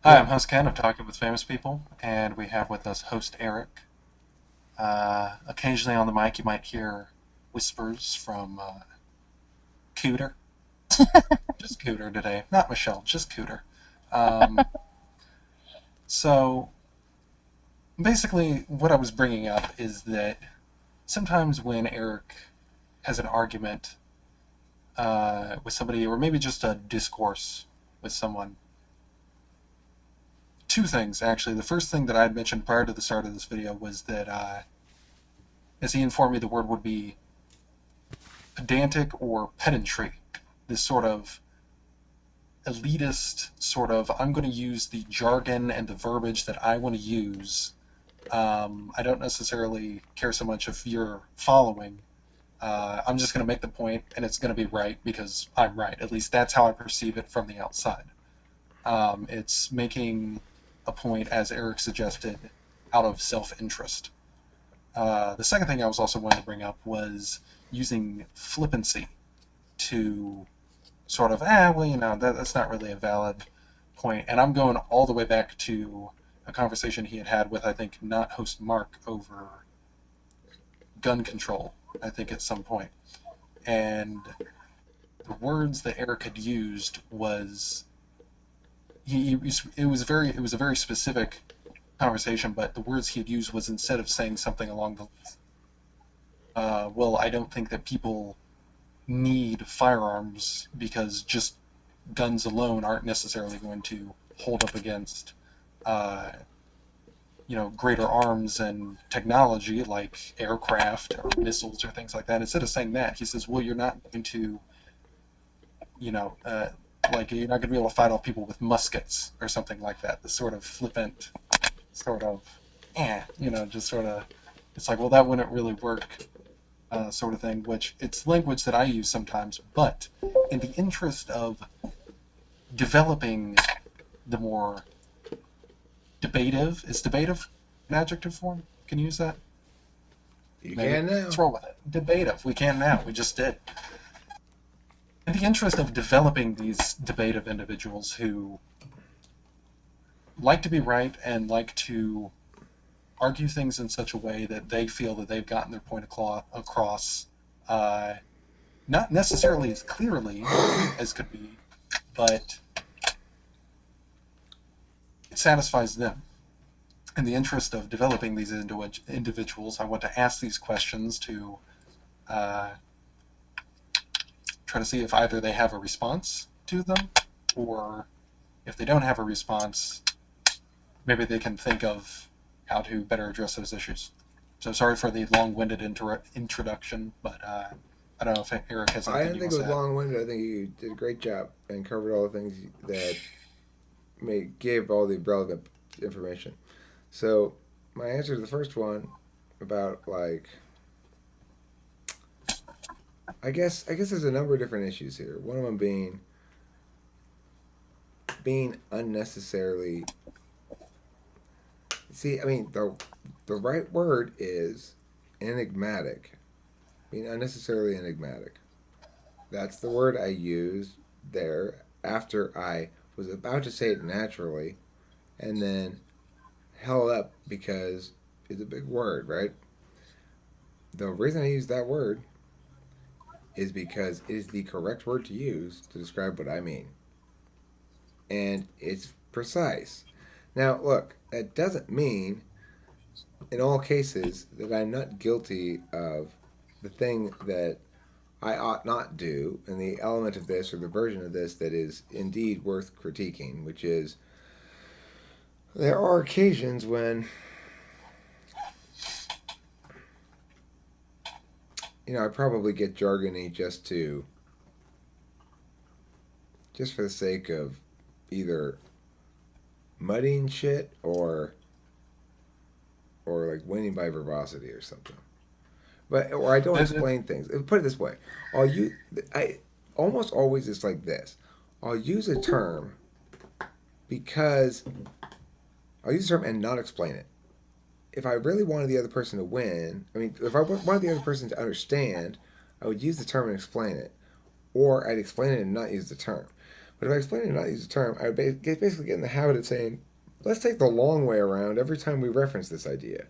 Hi, I'm Yeah. host Ken of Talking with Famous People, and we have with us host Eric. Occasionally on the mic, you might hear whispers from Cooter. Just Cooter today, not Michelle, just Cooter. Um, so basically, what I was bringing up is that sometimes when Eric has an argument with somebody, or maybe just a discourse with someone, two things actually. The first thing that I had mentioned prior to the start of this video was that, as he informed me, the word would be pedantic or pedantry, this sort of elitist sort of I'm going to use the jargon and the verbiage that I want to use. I don't necessarily care so much if you're following. I'm just going to make the point and it's going to be right because I'm right. At least that's how I perceive it from the outside. It's making a point, as Eric suggested, out of self interest. The second thing I was also wanting to bring up was using flippancy to sort of, well, that's not really a valid point. And I'm going all the way back to a conversation he had had with, I think, not host Mark over gun control, I think, at some point. And the words that Eric had used was, it was a very specific conversation, but the words he had used was, instead of saying something along the, well, I don't think that people need firearms because just guns alone aren't necessarily going to hold up against uh, greater arms and technology like aircraft or missiles or things like that. Instead of saying that, he says, well, you're not going to, you know uh, like, you're not going to be able to fight off people with muskets or something like that. This sort of flippant sort of, just sort of, it's like, well, that wouldn't really work, sort of thing, which it's language that I use sometimes, but in the interest of developing the more debative, is debative an adjective form? Can you use that? You Maybe. can Let's now. roll with it. Debative. We can now. We just did. In the interest of developing these debative individuals who like to be right and like to argue things in such a way that they feel that they've gotten their point across, uh, not necessarily as clearly as could be, but it satisfies them. In the interest of developing these individuals, I want to ask these questions to uh, try to see if either they have a response to them, or if they don't have a response, maybe they can think of how to better address those issues. So sorry for the long-winded introduction, but I don't know if Eric has I anything didn't he think it wants was to add. long-winded. I think you did a great job and covered all the things that gave all the relevant information. So my answer to the first one about like I guess there's a number of different issues here. One of them being unnecessarily. See, I mean the right word is enigmatic. Being unnecessarily enigmatic. That's the word I used there after I was about to say it naturally and then held up because it's a big word, right? The reason I use that word is because it is the correct word to use to describe what I mean. And it's precise. Now, look, that doesn't mean in all cases that I'm not guilty of the thing that I ought not do, and the element of this or the version of this that is indeed worth critiquing, which is there are occasions when, I probably get jargony just for the sake of either muddying shit or like winning by verbosity or something. But or I don't It, explain things. Put it this way: I'll use I almost always it's like this. I'll use a term because I'll use a term and not explain it. If I really wanted the other person to win, I mean, if I wanted the other person to understand, I would use the term and explain it, or I'd explain it and not use the term. But if I explain and not use the term, I would basically get in the habit of saying, let's take the long way around every time we reference this idea.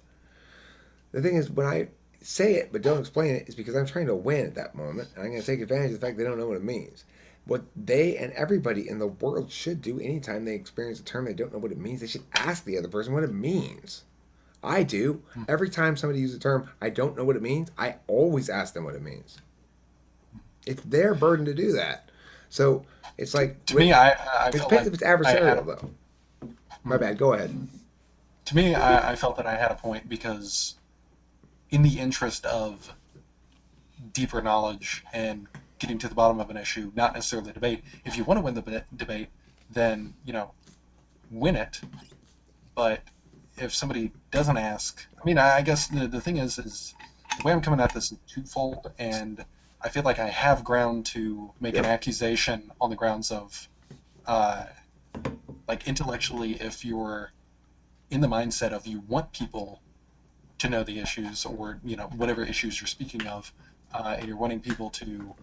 The thing is, when I say it but don't explain it, it's because I'm trying to win at that moment, and I'm going to take advantage of the fact they don't know what it means. What they and everybody in the world should do anytime they experience a term they don't know what it means, they should ask the other person what it means. I do. Every time somebody uses a term I don't know what it means, I always ask them what it means. It's their burden to do that. So it's like To me, I it felt depends like if it's I had adversarial a, though. My bad. Go ahead. to me, I felt that I had a point because, in the interest of deeper knowledge and getting to the bottom of an issue, not necessarily debate. If you want to win the debate, then win it. But if somebody doesn't ask, I mean, I guess the thing is the way I'm coming at this is twofold, and I feel like I have ground to make an Yep. accusation on the grounds of, uh, like intellectually, if you're in the mindset of you want people to know the issues or whatever issues you're speaking of, and you're wanting people to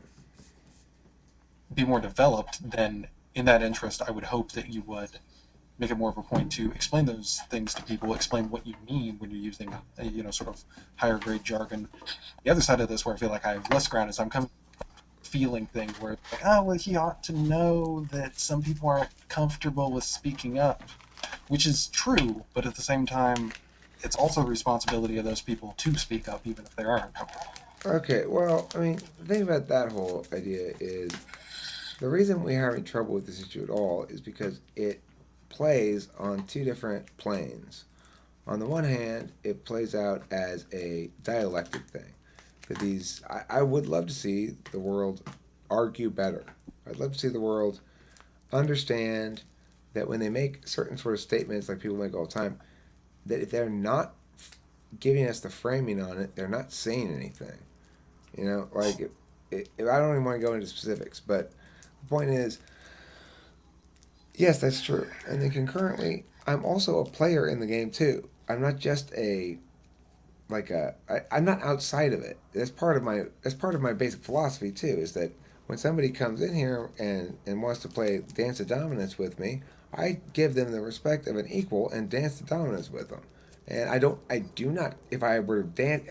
be more developed, then in that interest, I would hope that you would make it more of a point to explain those things to people, explain what you mean when you're using, sort of higher grade jargon. The other side of this, where I feel like I have less ground, is I'm kind of feeling thing where it's like, oh, well, he ought to know that some people aren't comfortable with speaking up, which is true, but at the same time, it's also the responsibility of those people to speak up, even if they aren't comfortable. Okay. Well, I mean, the thing about that whole idea is the reason we're having trouble with this issue at all is because it plays on two different planes. On the one hand, it plays out as a dialectic thing. That I would love to see the world argue better. I'd love to see the world understand that when they make certain sort of statements, like people make all the time, that if they're not giving us the framing on it, they're not saying anything. Like if I don't even want to go into specifics, but the point is, yes, that's true. And then concurrently, I'm also a player in the game too. I'm not just I'm not outside of it. That's part of my basic philosophy too. Is that when somebody comes in here and wants to play Dance of Dominance with me, I give them the respect of an equal and dance the dominance with them. And I do not. If I were to dance,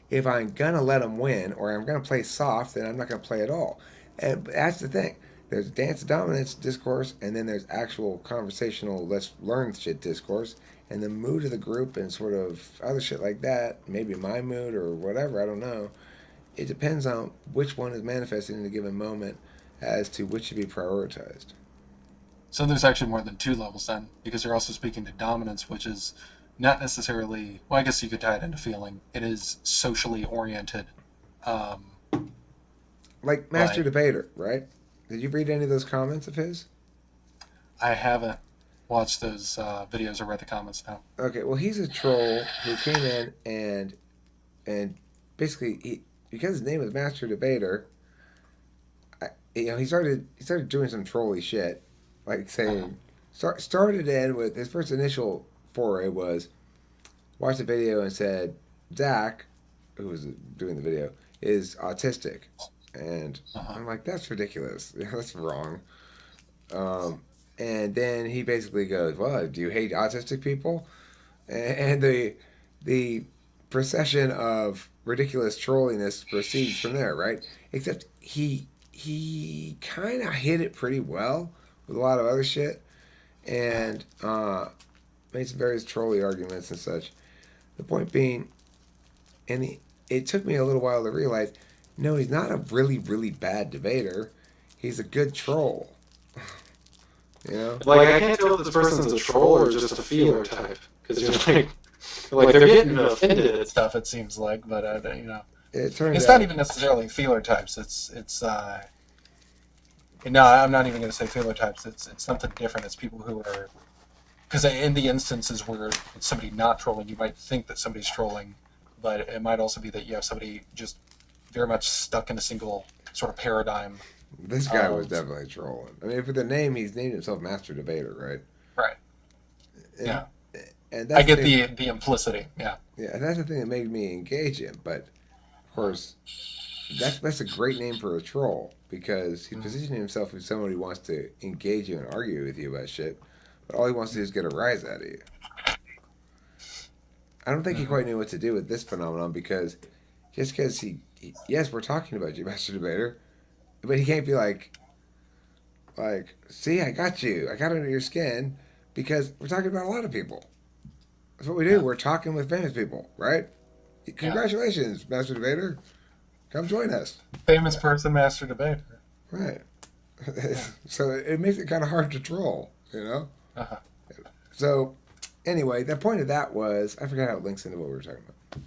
if I'm gonna let them win or I'm gonna play soft, then I'm not gonna play at all. And that's the thing. There's dance dominance discourse, and then there's actual conversational let's learn shit discourse, and the mood of the group and sort of other shit like that. Maybe my mood or whatever. I don't know. It depends on which one is manifesting in a given moment as to which should be prioritized. So there's actually more than two levels then, because you're also speaking to dominance, which is not necessarily, well, I guess you could tie it into feeling. It is socially oriented. Um, Like Master but Debater, right? Did you read any of those comments of his? I haven't watched those videos or read the comments now. Okay, well, he's a troll who came in and basically because his name is Master Debater, he started doing some trolly shit, like Uh-huh. saying started in with his first initial foray was watched the video and said Zach, who was doing the video, is autistic, and Uh-huh. I'm like that's ridiculous, that's wrong. Um, and then he basically goes, "Well, do you hate autistic people?" And the procession of ridiculous trolliness proceeds from there, right? Except he kind of hit it pretty well with a lot of other shit, Uh-huh. and made some various trolly arguments and such. The point being, it took me a little while to realize, no, he's not a really really bad debater. He's a good troll, you know. Like, I can't tell if this person's a troll or just a feeler type. Because like they're getting offended at stuff, it seems like, but, It turns It's not out even necessarily feeler types. No, I'm not even going to say feeler types. It's something different. It's people who are, because in the instances where it's somebody not trolling, you might think that somebody's trolling, but it might also be that you have somebody just very much stuck in a single sort of paradigm this guy was of, definitely trolling. I mean, for the name, he's named himself Master Debater, right? right. And Yeah, and I that's the get thing. the implicity. Yeah. Yeah, and that's the thing that made me engage him. But of course, that's a great name for a troll because he's positioning himself as someone who wants to engage you and argue with you about shit, but all he wants to do is get a rise out of you. I don't think he Mm-hmm. quite knew what to do with this phenomenon because just because yes, we're talking about you, Master Debater, but he can't be like, see, I got you, I got under your skin because we're talking about a lot of people. That's what we do. Yeah. We're talking with famous people, right? Yeah. Congratulations, Master Debater. Come join us. Famous person, master debater. Right. Yeah. So it makes it kind of hard to troll, you know? Uh-huh. So anyway, the point of that was I forgot how it links into what we were talking about.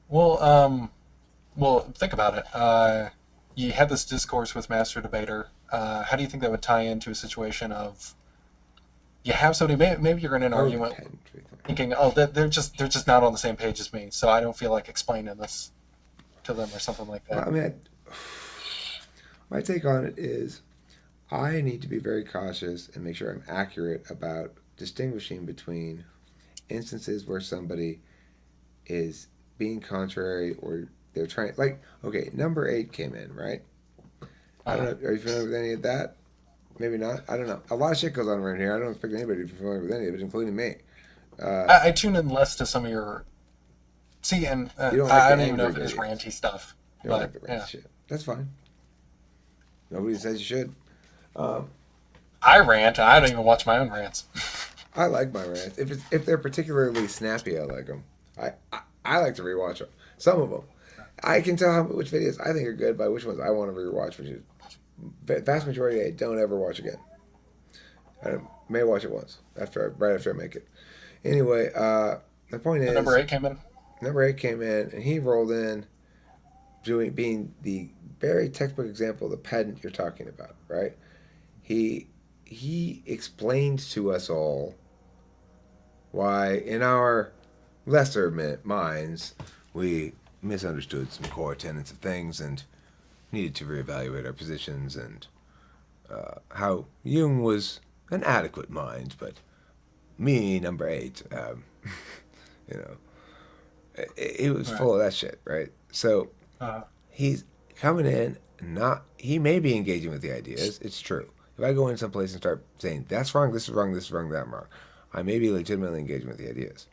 Well, well, think about it. You had this discourse with master debater. How do you think that would tie into a situation of you have somebody? Maybe you're in an Oh, the argument pedantry thing. thinking, oh, they're just not on the same page as me, so I don't feel like explaining this to them or something like Well, that. I mean, my take on it is I need to be very cautious and make sure I'm accurate about distinguishing between instances where somebody is being contrary or they're trying, like, okay, number 8 came in, right? I don't Uh, know. Are you familiar with any of that? Maybe not. I don't know. A lot of shit goes on around here. I don't expect anybody to be familiar with any of it, including me. Uh, I tune in less to some of your see, and you don't like I the don't even know angry if it is videos. ranty stuff, You don't like but the rant yeah, shit. That's fine. Nobody says you should. Um, I rant. I don't even watch my own rants. I like my rants. If they're particularly snappy, I like them. I like to rewatch them. Some of them. I can tell which videos I think are good by which ones I want to rewatch, which is vast majority I don't ever watch again. I may watch it once right after I make it. Anyway, the point The number is, 8 came in. number 8 came in and he rolled in being the very textbook example of the pedant you're talking about, right? He he explained to us all why, in our lesser minds, we misunderstood some core tenets of things and needed to reevaluate our positions and how Jung was an adequate mind, but me, number 8, you know, it was All right. full of that shit, right? So Uh, he's coming in, not, he may be engaging with the ideas, it's true. If I go in someplace and start saying, that's wrong, this is wrong, this is wrong, that wrong, I may be legitimately engaging with the ideas.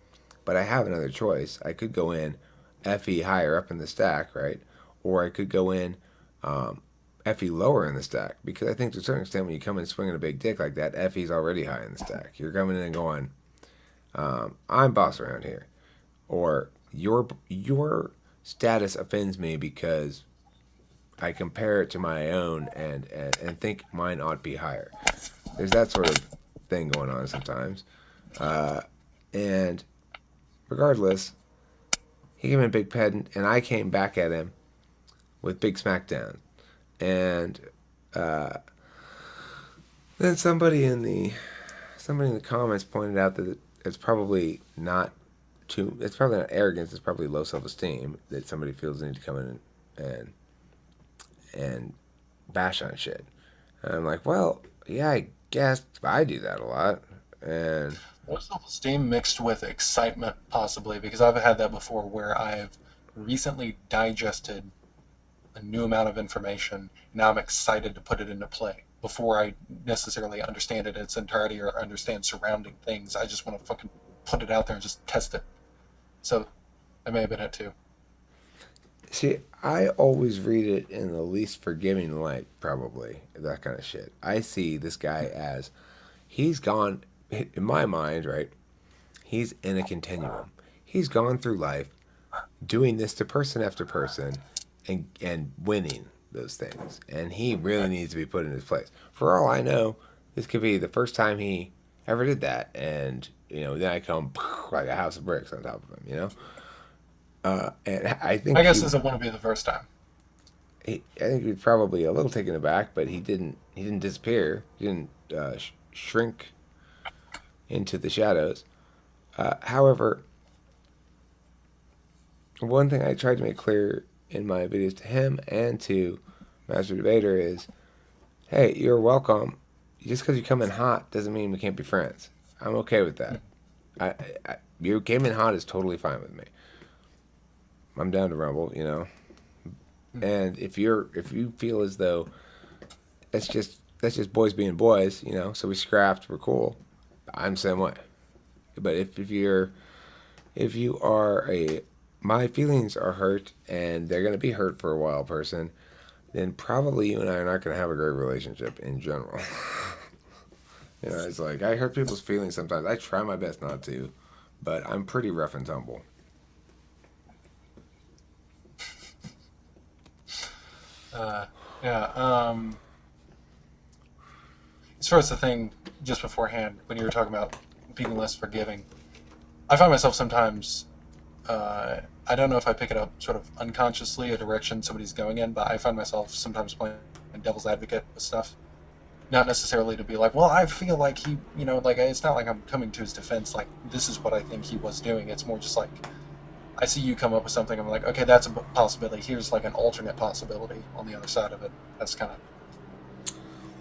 But I have another choice. I could go in FE higher up in the stack, right? Or I could go in um, FE lower in the stack. Because I think to a certain extent, when you come in swinging a big dick like that, FE's already high in the stack. You're coming in and going, I'm boss around here. Or your status offends me because I compare it to my own and think mine ought to be higher. There's that sort of thing going on sometimes. And regardless, he came in big pedant, and I came back at him with big smackdown. And then somebody in the comments pointed out that it's probably not too. It's probably not arrogance. It's probably low self esteem that somebody feels the need to come in and bash on shit. And I'm like, well, yeah, I guess I do that a lot. And low self-esteem mixed with excitement, possibly, because I've had that before where I've recently digested a new amount of information. Now I'm excited to put it into play before I necessarily understand it in its entirety or understand surrounding things. I just want to fucking put it out there and just test it. So that may have been it too. see, I always read it in the least forgiving light, probably that kind of shit. I see this guy as he's gone in my mind, right? He's in a continuum. He's gone through life doing this to person after person and winning those things. And he really Right. needs to be put in his place. For all I know, this could be the first time he ever did that. And, then I come like a house of bricks on top of him, And I I think guess this wouldn't be the first time. I think he's probably a little taken aback, but he didn't disappear. He didn't shrink into the shadows. However, one thing I tried to make clear in my videos to him and to Master Debater is, hey, you're welcome. Just because you come in hot doesn't mean we can't be friends. I'm okay with that. I, you came in hot is totally fine with me. I'm down to rumble, you know. And if you feel as though that's just boys being boys, you know, so we scrapped, we're cool. I'm the same way. But if you are a my feelings are hurt and they're gonna be hurt for a while, person, then probably you and I are not gonna have a great relationship in general. You know, it's like I hurt people's feelings sometimes. I try my best not to, but I'm pretty rough and tumble. Uh, yeah. As far as the thing just beforehand, when you were talking about being less forgiving, I find myself sometimes. I don't know if I pick it up sort of unconsciously a direction somebody's going in, but I find myself sometimes playing devil's advocate with stuff. Not necessarily to be like, well, I feel like he, like it's not like I'm coming to his defense. Like this is what I think he was doing. It's more just like I see you come up with something. I'm like, okay, that's a possibility. Here's like an alternate possibility on the other side of it. That's kind of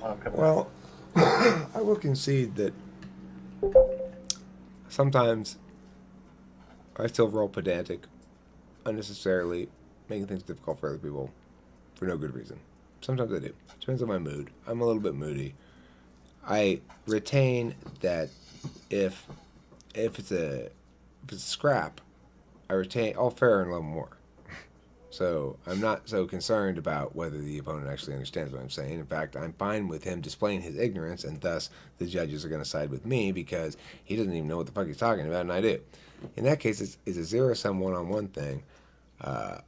what I'm coming at. Well, I will concede that sometimes I still roll pedantic, unnecessarily making things difficult for other people for no good reason. Sometimes I do. Depends on my mood. I'm a little bit moody. I retain that if if it's a if it's a scrap, I retain all fair and a little more. So I'm not so concerned about whether the opponent actually understands what I'm saying. In fact, I'm fine with him displaying his ignorance, and thus the judges are going to side with me because he doesn't even know what the fuck he's talking about, and I do. In that case, it's a zero sum one-on-one thing. Uh,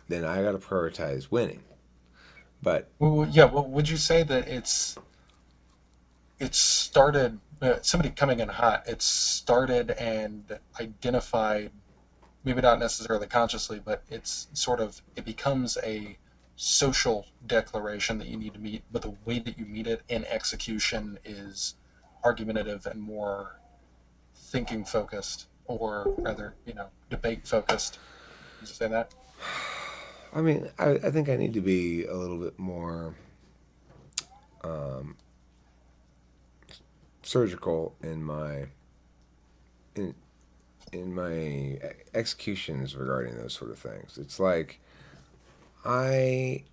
then I got to prioritize winning. But Well, yeah. Well, would you say that it started somebody coming in hot? It started and identified, maybe not necessarily consciously, but it becomes a social declaration that you need to meet, but the way that you meet it in execution is argumentative and more thinking focused, or rather, debate focused. Did you say that? I mean, I think I need to be a little bit more um, surgical in in my executions regarding those sort of things. It's like I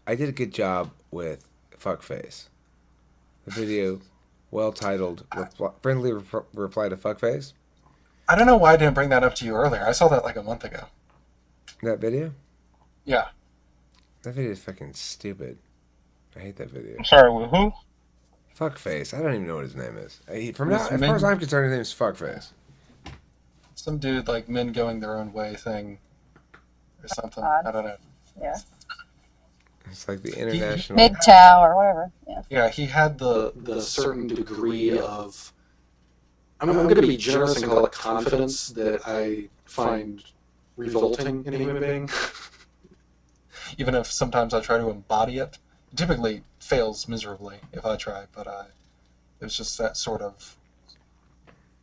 I did a good job with fuckface. The video, well titled, friendly reply to fuckface. I don't know why I didn't bring that up to you earlier. I saw that like a month ago. That video, Yeah. that video is fucking stupid. I hate that video. I'm sorry, with who? Fuckface. I don't even know what his name is. From now, This as far as men, I'm concerned, his name is Fuckface. some dude like men going their own way thing or That's something. odd. I don't know. Yeah. It's like the He international. MGTOW or whatever. Yeah. Yeah, he had The certain degree of I'm going to be generous and call it confidence that I find revolting in a human being. even if sometimes I try to embody it. It typically fails miserably if I try, but it was just that sort of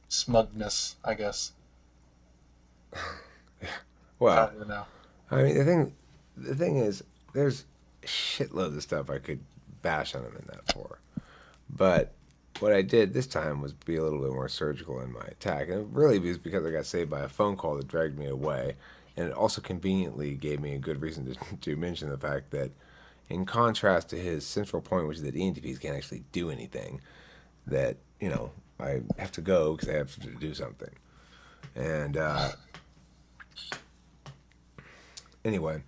smugness, I guess. I Well, don't even know. I mean, the thing is, there's shitloads of stuff I could bash on him in that for. But what I did this time was be a little bit more surgical in my attack. And it really was because I got saved by a phone call that dragged me away. And it also conveniently gave me a good reason to mention the fact that, in contrast to his central point, which is that ENTPs can't actually do anything, that, I have to go because I have to do something. And anyway,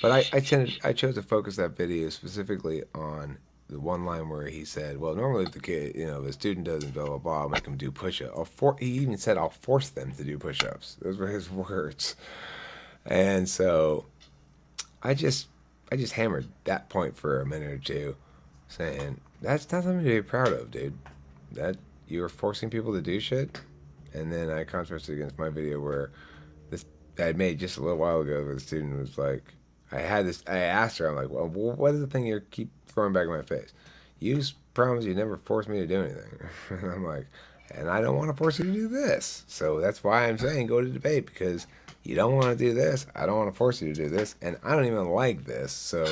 but I chose to focus that video specifically on the one line where he said, "Well, normally if the kid, if a student doesn't blah blah blah, I'll make them do push-ups." He even said, "I'll force them to do push-ups." Those were his words. And so I just I just hammered that point for a minute or two, saying that's not something to be proud of, dude. That you're forcing people to do shit. And then I contrasted against my video where this I had made just a little while ago where the student was like, I asked her, I'm like, well, what is the thing you keep throwing back in my face? You promise you never force me to do anything. And I'm like, and I don't want to force you to do this. So that's why I'm saying go to debate, because you don't want to do this. I don't want to force you to do this. And I don't even like this. So,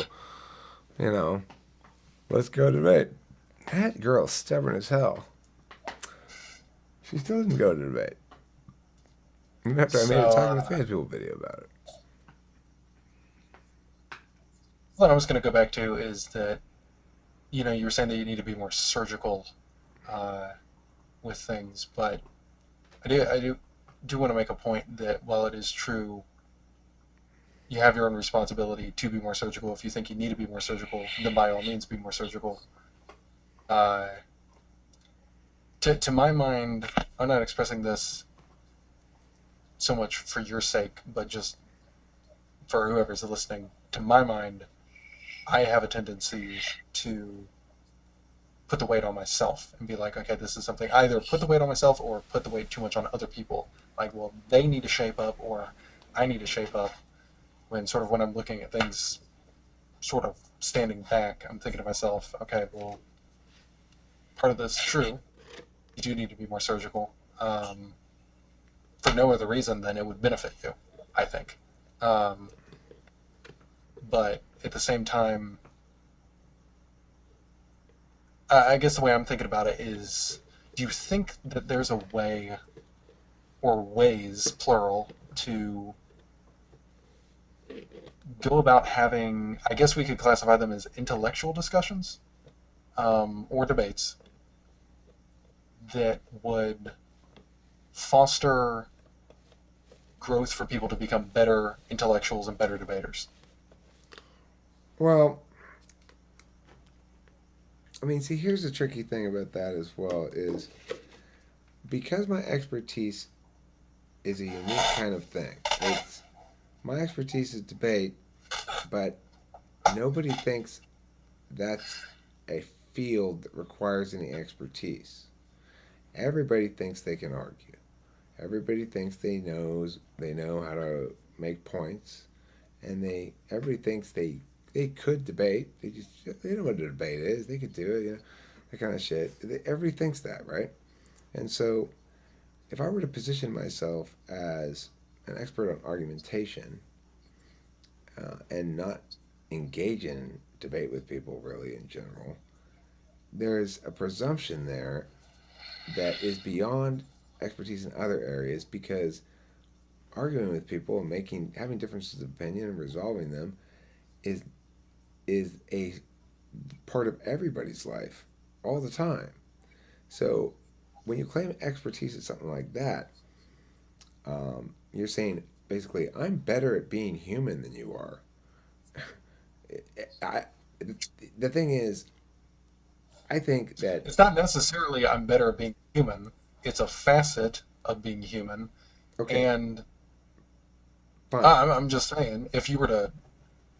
you know, let's go to debate. That girl's stubborn as hell. She still doesn't go to debate. Even after I So made a Talking with Fans People video about it. what I was going to go back to is that you were saying that you need to be more surgical uh, with things, but I do want to make a point that while it is true, you have your own responsibility to be more surgical. If you think you need to be more surgical, then by all means be more surgical. Uh, to my mind, I'm not expressing this so much for your sake, but just for whoever's listening. To my mind, I have a tendency to put the weight on myself and be like, okay, this is something, either put the weight on myself or put the weight too much on other people. Like, well, they need to shape up or I need to shape up. When I'm looking at things, sort of standing back, I'm thinking to myself, okay, well, part of this is true. You do need to be more surgical, for no other reason than it would benefit you, I think. Um, but at the same time, I guess the way I'm thinking about it is, do you think that there's a way, or ways, plural, to go about having, I guess we could classify them as intellectual discussions, or debates, that would foster growth for people to become better intellectuals and better debaters? Well, I mean, see, here's the tricky thing about that as well is because my expertise is a unique kind of thing. It's my expertise is debate, but nobody thinks that's a field that requires any expertise. Everybody thinks they can argue. Everybody thinks they know how to make points, and everybody thinks they could debate. They know what a debate is. They could do it, that kind of shit. Everybody thinks that, right? And so, if I were to position myself as an expert on argumentation and not engage in debate with people really in general, there's a presumption there that is beyond expertise in other areas because arguing with people and making having differences of opinion and resolving them is is a part of everybody's life all the time. So when you claim expertise at something like that, you're saying basically I'm better at being human than you are. I, the thing is, I think that It's not necessarily I'm better at being human, it's a facet of being human. okay, And fine, I'm just saying, if you were to,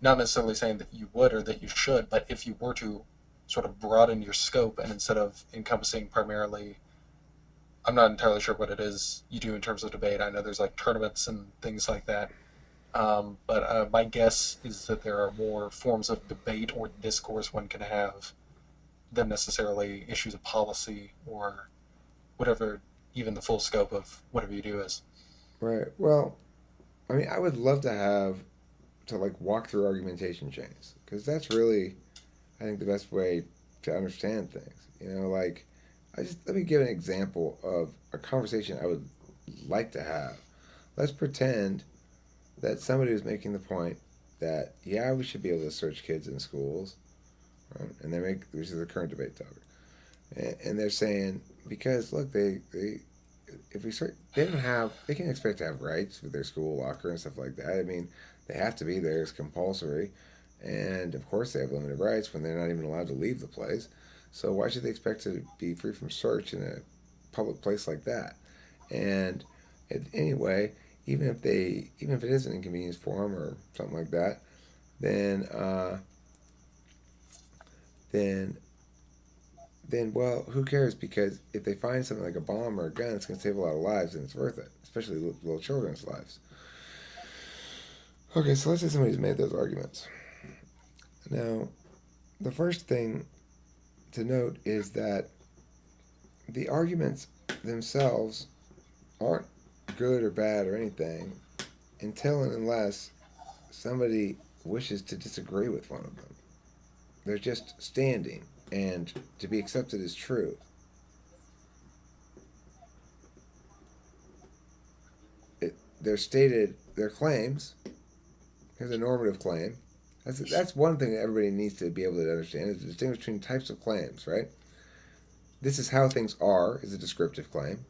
not necessarily saying that you would or that you should, but if you were to sort of broaden your scope and instead of encompassing primarily, I'm not entirely sure what it is you do in terms of debate. I know there's like tournaments and things like that. But my guess is that there are more forms of debate or discourse one can have than necessarily issues of policy or whatever, even the full scope of whatever you do is. right? Well, I mean, I would love to have to like walk through argumentation chains because that's really I think the best way to understand things. Like I just let me give an example of a conversation I would like to have. Let's pretend that somebody was making the point that yeah, we should be able to search kids in schools, right? And this is the current debate topic, and they're saying because look, they if we start, they can expect to have rights with their school locker and stuff like that. I mean, they have to be there. It's compulsory. And of course, they have limited rights when they're not even allowed to leave the place. So why should they expect to be free from search in a public place like that? And anyway, even if it is an inconvenience for them or something like that, then then well, who cares? Because if they find something like a bomb or a gun, it's going to save a lot of lives, and it's worth it, especially little children's lives. Okay, so let's say somebody's made those arguments. Now, the first thing to note is that the arguments themselves aren't good or bad or anything until and unless somebody wishes to disagree with one of them. They're just standing and to be accepted as true. their claims. Here's a normative claim. That's one thing that everybody needs to be able to understand is the distinction between types of claims, right? This is how things are is a descriptive claim.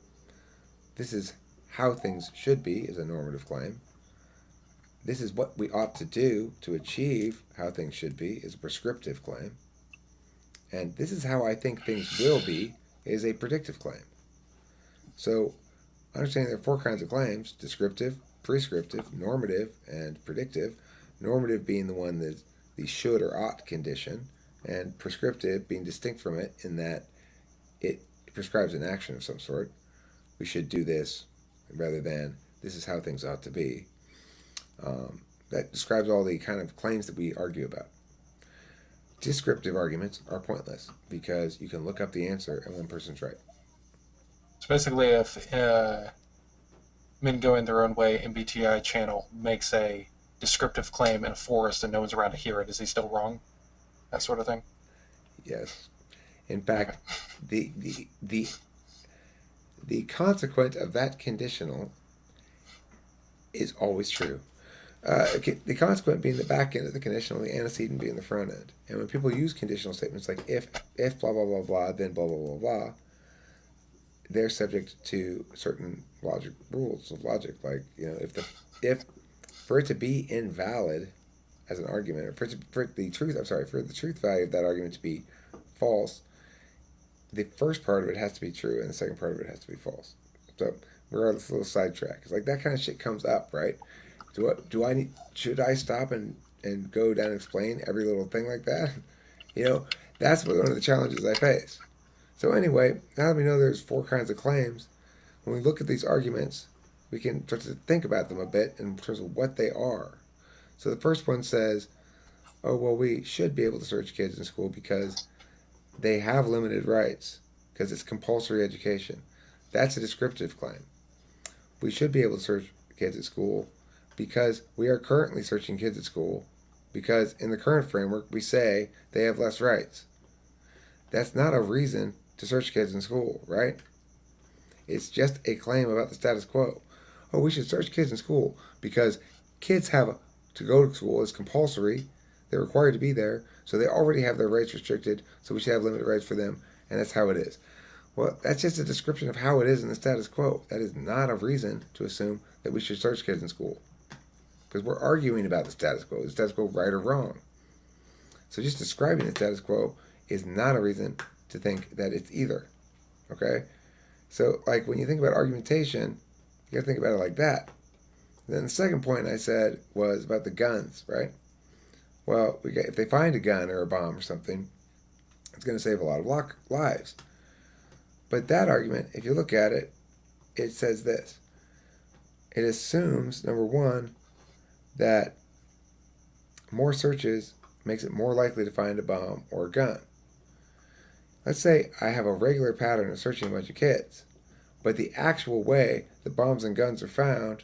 This is how things should be is a normative claim. This is what we ought to do to achieve how things should be is a prescriptive claim. And this is how I think things will be is a predictive claim. So understanding there are four kinds of claims: descriptive, prescriptive, normative, and predictive. Normative being the one that's the should or ought condition, and prescriptive being distinct from it in that it prescribes an action of some sort. We should do this rather than this is how things ought to be. That describes all the kind of claims that we argue about. Descriptive arguments are pointless because you can look up the answer and one person's right. So basically, if men going their own way MBTI channel makes a descriptive claim in a forest and no one's around to hear it, is he still wrong? That sort of thing? Yes. In fact, the consequent of that conditional is always true. The consequent being the back end of the conditional, the antecedent being the front end. And when people use conditional statements like if blah blah blah blah, then blah blah blah blah, they're subject to certain logic rules of logic. Like if for it to be invalid as an argument, or for the truth value of that argument to be false, the first part of it has to be true and the second part of it has to be false. So we're on this little sidetrack. It's like that kind of shit comes up, right? Should I stop and go down and explain every little thing like that? That's one of the challenges I face. So anyway, now that we know there's four kinds of claims, when we look at these arguments, we can start to think about them a bit in terms of what they are. So the first one says, oh, well, we should be able to search kids in school because they have limited rights, because it's compulsory education. That's a descriptive claim. We should be able to search kids at school because we are currently searching kids at school because in the current framework we say they have less rights. That's not a reason to search kids in school, right? It's just a claim about the status quo. Oh, we should search kids in school because kids have to go to school. It's compulsory. They're required to be there. So they already have their rights restricted. So we should have limited rights for them. And that's how it is. Well, that's just a description of how it is in the status quo. That is not a reason to assume that we should search kids in school. Because we're arguing about the status quo. Is the status quo right or wrong? So just describing the status quo is not a reason to think that it's either. Okay? So, like, when you think about argumentation, you gotta think about it like that. And then the second point I said was about the guns, right? Well, if they find a gun or a bomb or something, it's going to save a lot of lives. But that argument, if you look at it, it says this. It assumes, number one, that more searches makes it more likely to find a bomb or a gun. Let's say I have a regular pattern of searching a bunch of kids, but the actual way the bombs and guns are found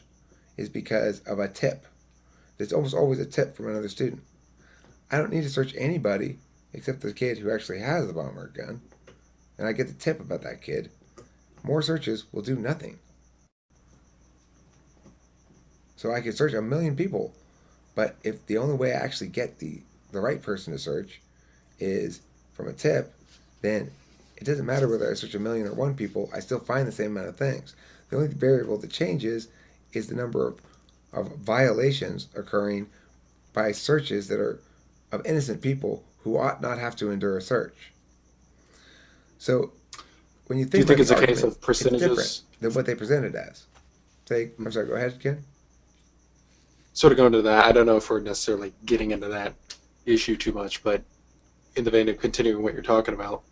is because of a tip. There's almost always a tip from another student. I don't need to search anybody except the kid who actually has the bomb or gun, and I get the tip about that kid. More searches will do nothing. So I could search 1 million people, but if the only way I actually get the right person to search is from a tip, then it doesn't matter whether I search 1 million or 1 people, I still find the same amount of things. The only variable that changes is the number of violations occurring by searches that are of innocent people who ought not have to endure a search. So when you think, do you think it's a argument, case of percentages? it's different than what they presented as. I'm sorry, go ahead, Ken. Sort of going to that, I don't know if we're necessarily getting into that issue too much, but in the vein of continuing what you're talking about,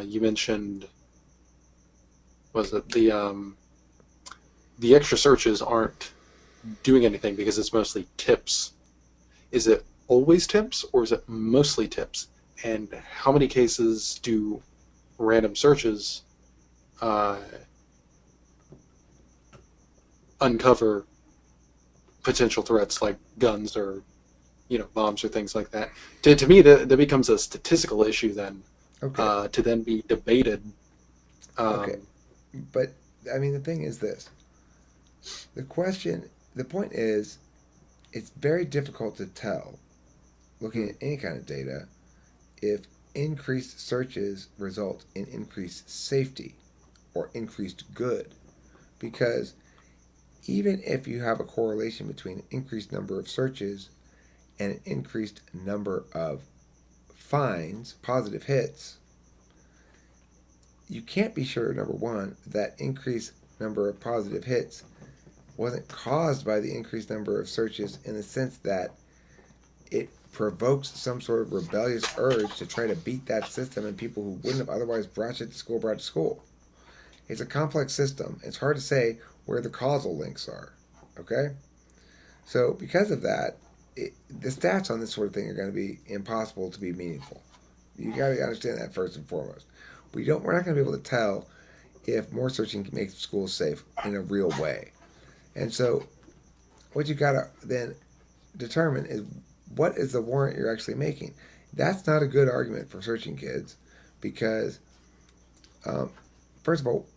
you mentioned, was it the extra searches aren't doing anything because it's mostly tips. Is it always tips or is it mostly tips? And how many cases do random searches uncover potential threats like guns or bombs or things like that? To me, that becomes a statistical issue then, Okay. to then be debated. Okay. But I mean, the thing is this: The point is, it's very difficult to tell, looking Hmm. at any kind of data, if increased searches result in increased safety or increased good. Because even if you have a correlation between an increased number of searches and an increased number of finds, positive hits, you can't be sure, number one, that increased number of positive hits wasn't caused by the increased number of searches in the sense that it provokes some sort of rebellious urge to try to beat that system and people who wouldn't have otherwise brought it to school brought to school. It's a complex system. It's hard to say where the causal links are. Okay? So, because of that, the stats on this sort of thing are going to be impossible to be meaningful. You got to understand that first and foremost. We're not going to be able to tell if more searching can make schools safe in a real way. And so, what you got to then determine is what is the warrant you're actually making. That's not a good argument for searching kids because, um, first of all,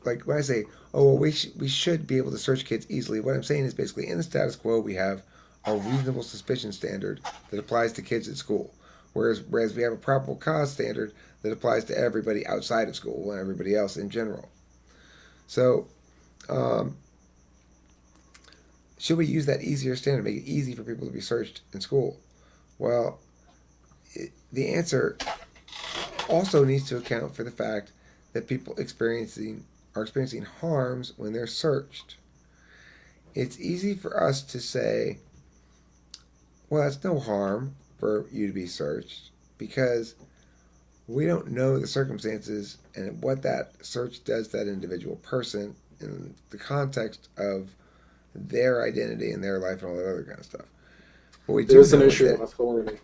like when I say, oh, well, we should be able to search kids easily, what I'm saying is basically in the status quo, we have a reasonable suspicion standard that applies to kids at school. Whereas we have a probable cause standard that applies to everybody outside of school and everybody else in general. So, um, should we use that easier standard, make it easy for people to be searched in school? Well, the answer also needs to account for the fact that people are experiencing harms when they're searched. It's easy for us to say, well, it's no harm for you to be searched because we don't know the circumstances and what that search does to that individual person in the context of their identity and their life and all that other kind of stuff. What we There do is an know is issue of that authority.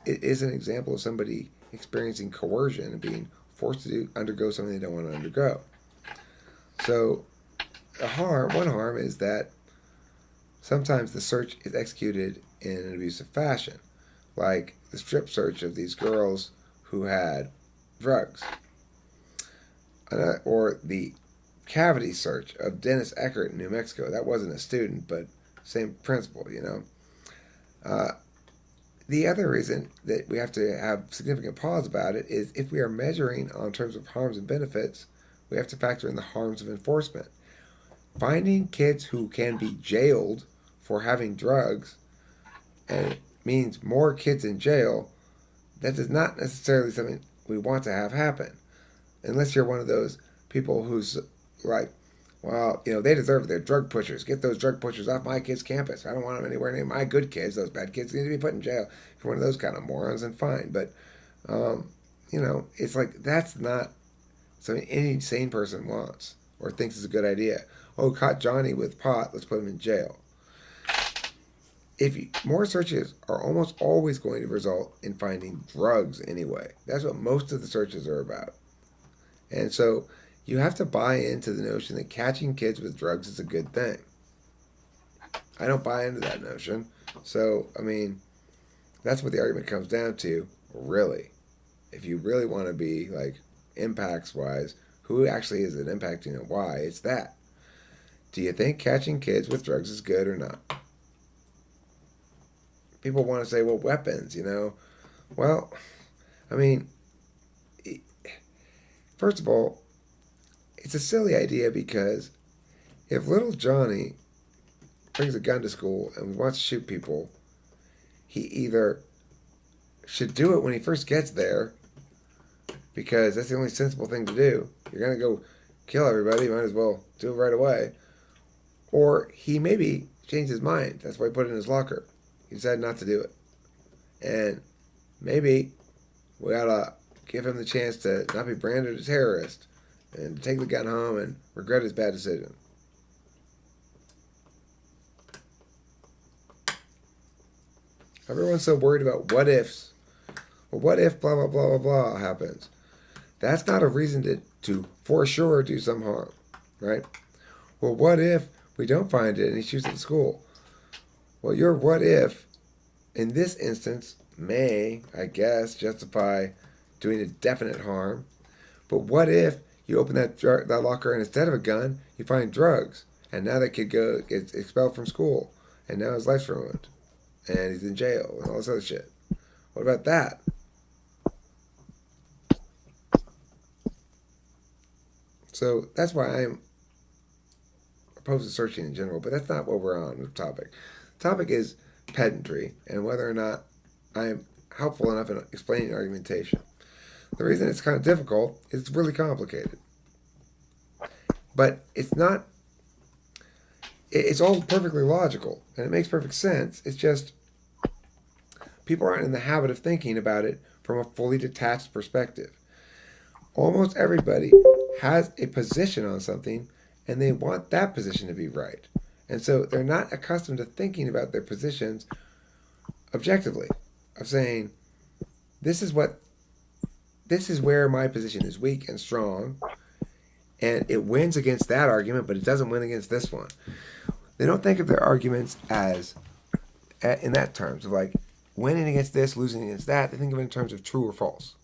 it is an example of somebody experiencing coercion and being forced to undergo something they don't want to undergo. So, one harm is that sometimes the search is executed in an abusive fashion, like the strip search of these girls who had drugs, or the cavity search of Dennis Eckert in New Mexico. That wasn't a student, but same principle, you know. Uh, the other reason that we have to have significant pause about it is if we are measuring on terms of harms and benefits, we have to factor in the harms of enforcement. Finding kids who can be jailed for having drugs and it means more kids in jail, that is not necessarily something we want to have happen. Unless you're one of those people who's like, well, you know, they deserve it. They're drug pushers. Get those drug pushers off my kids' campus. I don't want them anywhere near my good kids. Those bad kids need to be put in jail. If you're one of those kind of morons, then fine. But, um, you know, it's like that's not something any sane person wants or thinks is a good idea. Oh, caught Johnny with pot. Let's put him in jail. More searches are almost always going to result in finding drugs anyway. That's what most of the searches are about. And so you have to buy into the notion that catching kids with drugs is a good thing. I don't buy into that notion. So, I mean, that's what the argument comes down to, really. If you really want to be like impacts wise, who actually is it impacting and why? It's that. Do you think catching kids with drugs is good or not? People want to say, well, weapons, you know. Well, I mean, first of all, it's a silly idea because if little Johnny brings a gun to school and wants to shoot people, he either should do it when he first gets there because that's the only sensible thing to do. You're going to go kill everybody, you might as well do it right away. Or he maybe changed his mind. That's why he put it in his locker. He decided not to do it. And maybe we ought to give him the chance to not be branded as a terrorist and to take the gun home and regret his bad decision. Everyone's so worried about what ifs. Well, what if blah, blah, blah, blah, blah happens? That's not a reason to for sure do some harm, right? Well, what if we don't find it and he shoots at the school? Well, your what if, in this instance, may, I guess, justify doing a definite harm. But what if you open that locker and instead of a gun, you find drugs? and now that kid gets expelled from school, and now his life's ruined, and he's in jail and all this other shit. What about that? So that's why I'm opposed to searching in general, but that's not what we're on the topic. The topic is pedantry and whether or not I'm helpful enough in explaining argumentation. The reason it's kind of difficult is it's really complicated. But it's not, it's all perfectly logical and it makes perfect sense. It's just people aren't in the habit of thinking about it from a fully detached perspective. Almost everybody has a position on something and they want that position to be right. And so they're not accustomed to thinking about their positions objectively, of saying, this is what this is where my position is weak and strong, and it wins against that argument, but it doesn't win against this one. They don't think of their arguments as in that terms of like winning against this, losing against that. They think of it in terms of true or false,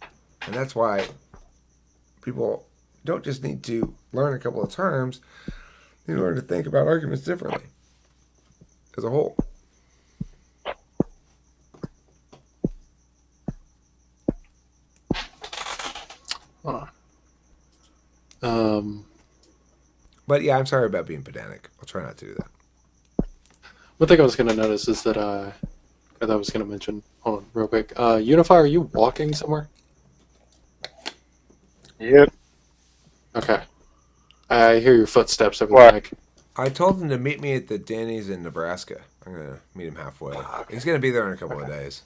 and that's why people don't just need to learn a couple of terms; they learn to think about arguments differently as a whole. Huh. Um, But yeah, I'm sorry about being pedantic. I'll try not to do that. One thing I was going to notice is that I thought I was going to mention. Hold on, real quick. Unify, are you walking somewhere? Yep. Okay. I hear your footsteps over the What? mic. I told him to meet me at the Denny's in Nebraska. I'm gonna meet him halfway. Okay. He's gonna be there in a couple of days.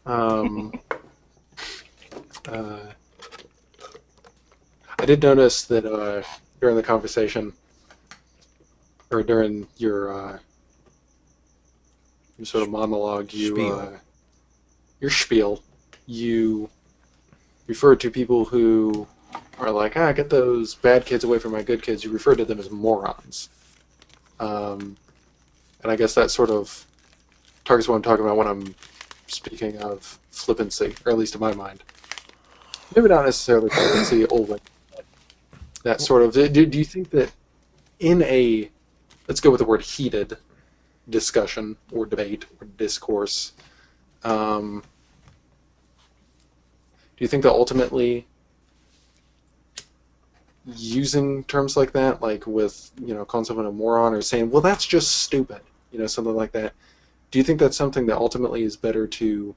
Um, uh, I did notice that during the conversation, or during your sort of monologue, Spiel. your spiel, you referred to people who are like, get those bad kids away from my good kids. You referred to them as morons. And I guess that sort of targets what I'm talking about when I'm speaking of flippancy, or at least in my mind. Maybe not necessarily flippancy, only that sort of. Do you think that in a, let's go with the word heated discussion or debate or discourse, do you think that ultimately using terms like that, like with, calling someone a moron or saying, well, that's just stupid, something like that, do you think that's something that ultimately is better to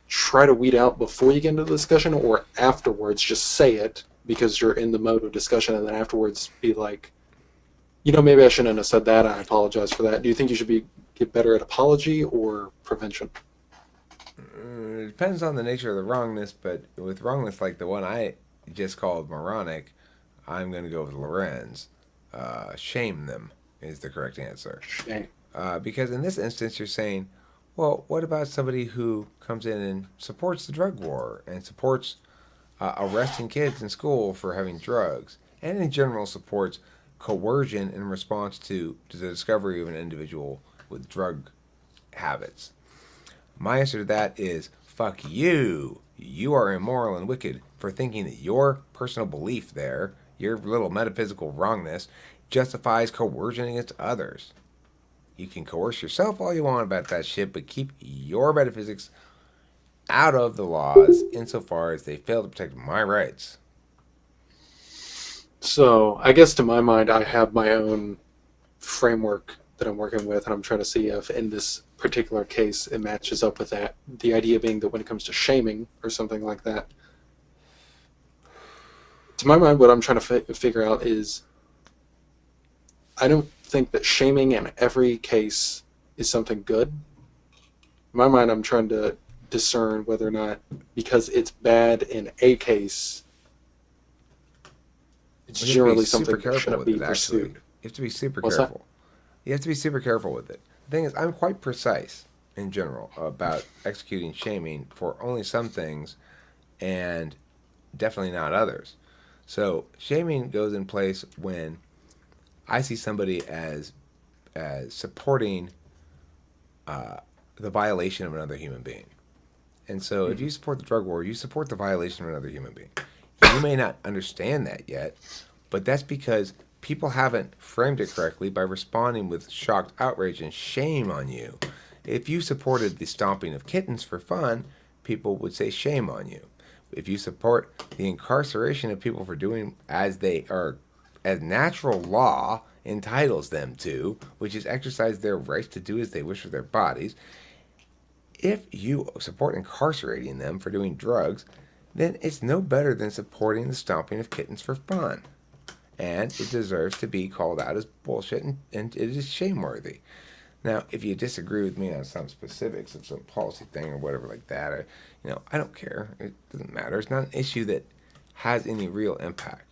try to weed out before you get into the discussion, or afterwards just say it because you're in the mode of discussion, and then afterwards be like, maybe I shouldn't have said that, I apologize for that? Do you think you should get better at apology or prevention? It depends on the nature of the wrongness, but with wrongness like the one I just called moronic, I'm going to go with Lorenz. Shame them is the correct answer. Shame. Because in this instance, you're saying, well, what about somebody who comes in and supports the drug war and supports arresting kids in school for having drugs, and in general supports coercion in response to the discovery of an individual with drug habits? My answer to that is, fuck you. You are immoral and wicked for thinking that your personal belief there, your little metaphysical wrongness, justifies coercion against others. You can coerce yourself all you want about that shit, but keep your metaphysics out of the laws insofar as they fail to protect my rights. So I guess to my mind, I have my own framework that I'm working with, and I'm trying to see if in this particular case it matches up with that. The idea being that when it comes to shaming or something like that, to my mind, what I'm trying to figure out is, I don't think that shaming in every case is something good. In my mind, I'm trying to discern whether or not, because it's bad in a case, it's generally something that shouldn't be pursued. You have to be super What's careful. that? You have to be super careful with it. The thing is, I'm quite precise in general about executing shaming for only some things and definitely not others. So shaming goes in place when I see somebody as supporting the violation of another human being. And so if you support the drug war, you support the violation of another human being. You may not understand that yet, but that's because people haven't framed it correctly by responding with shocked outrage and shame on you. If you supported the stomping of kittens for fun, people would say shame on you. If you support the incarceration of people for doing as they are, as natural law entitles them to, which is exercise their rights to do as they wish with their bodies, if you support incarcerating them for doing drugs, then it's no better than supporting the stomping of kittens for fun. And it deserves to be called out as bullshit, and it is shameworthy. Now, if you disagree with me on some specifics of some policy thing or whatever like that, or, I don't care. It doesn't matter. It's not an issue that has any real impact.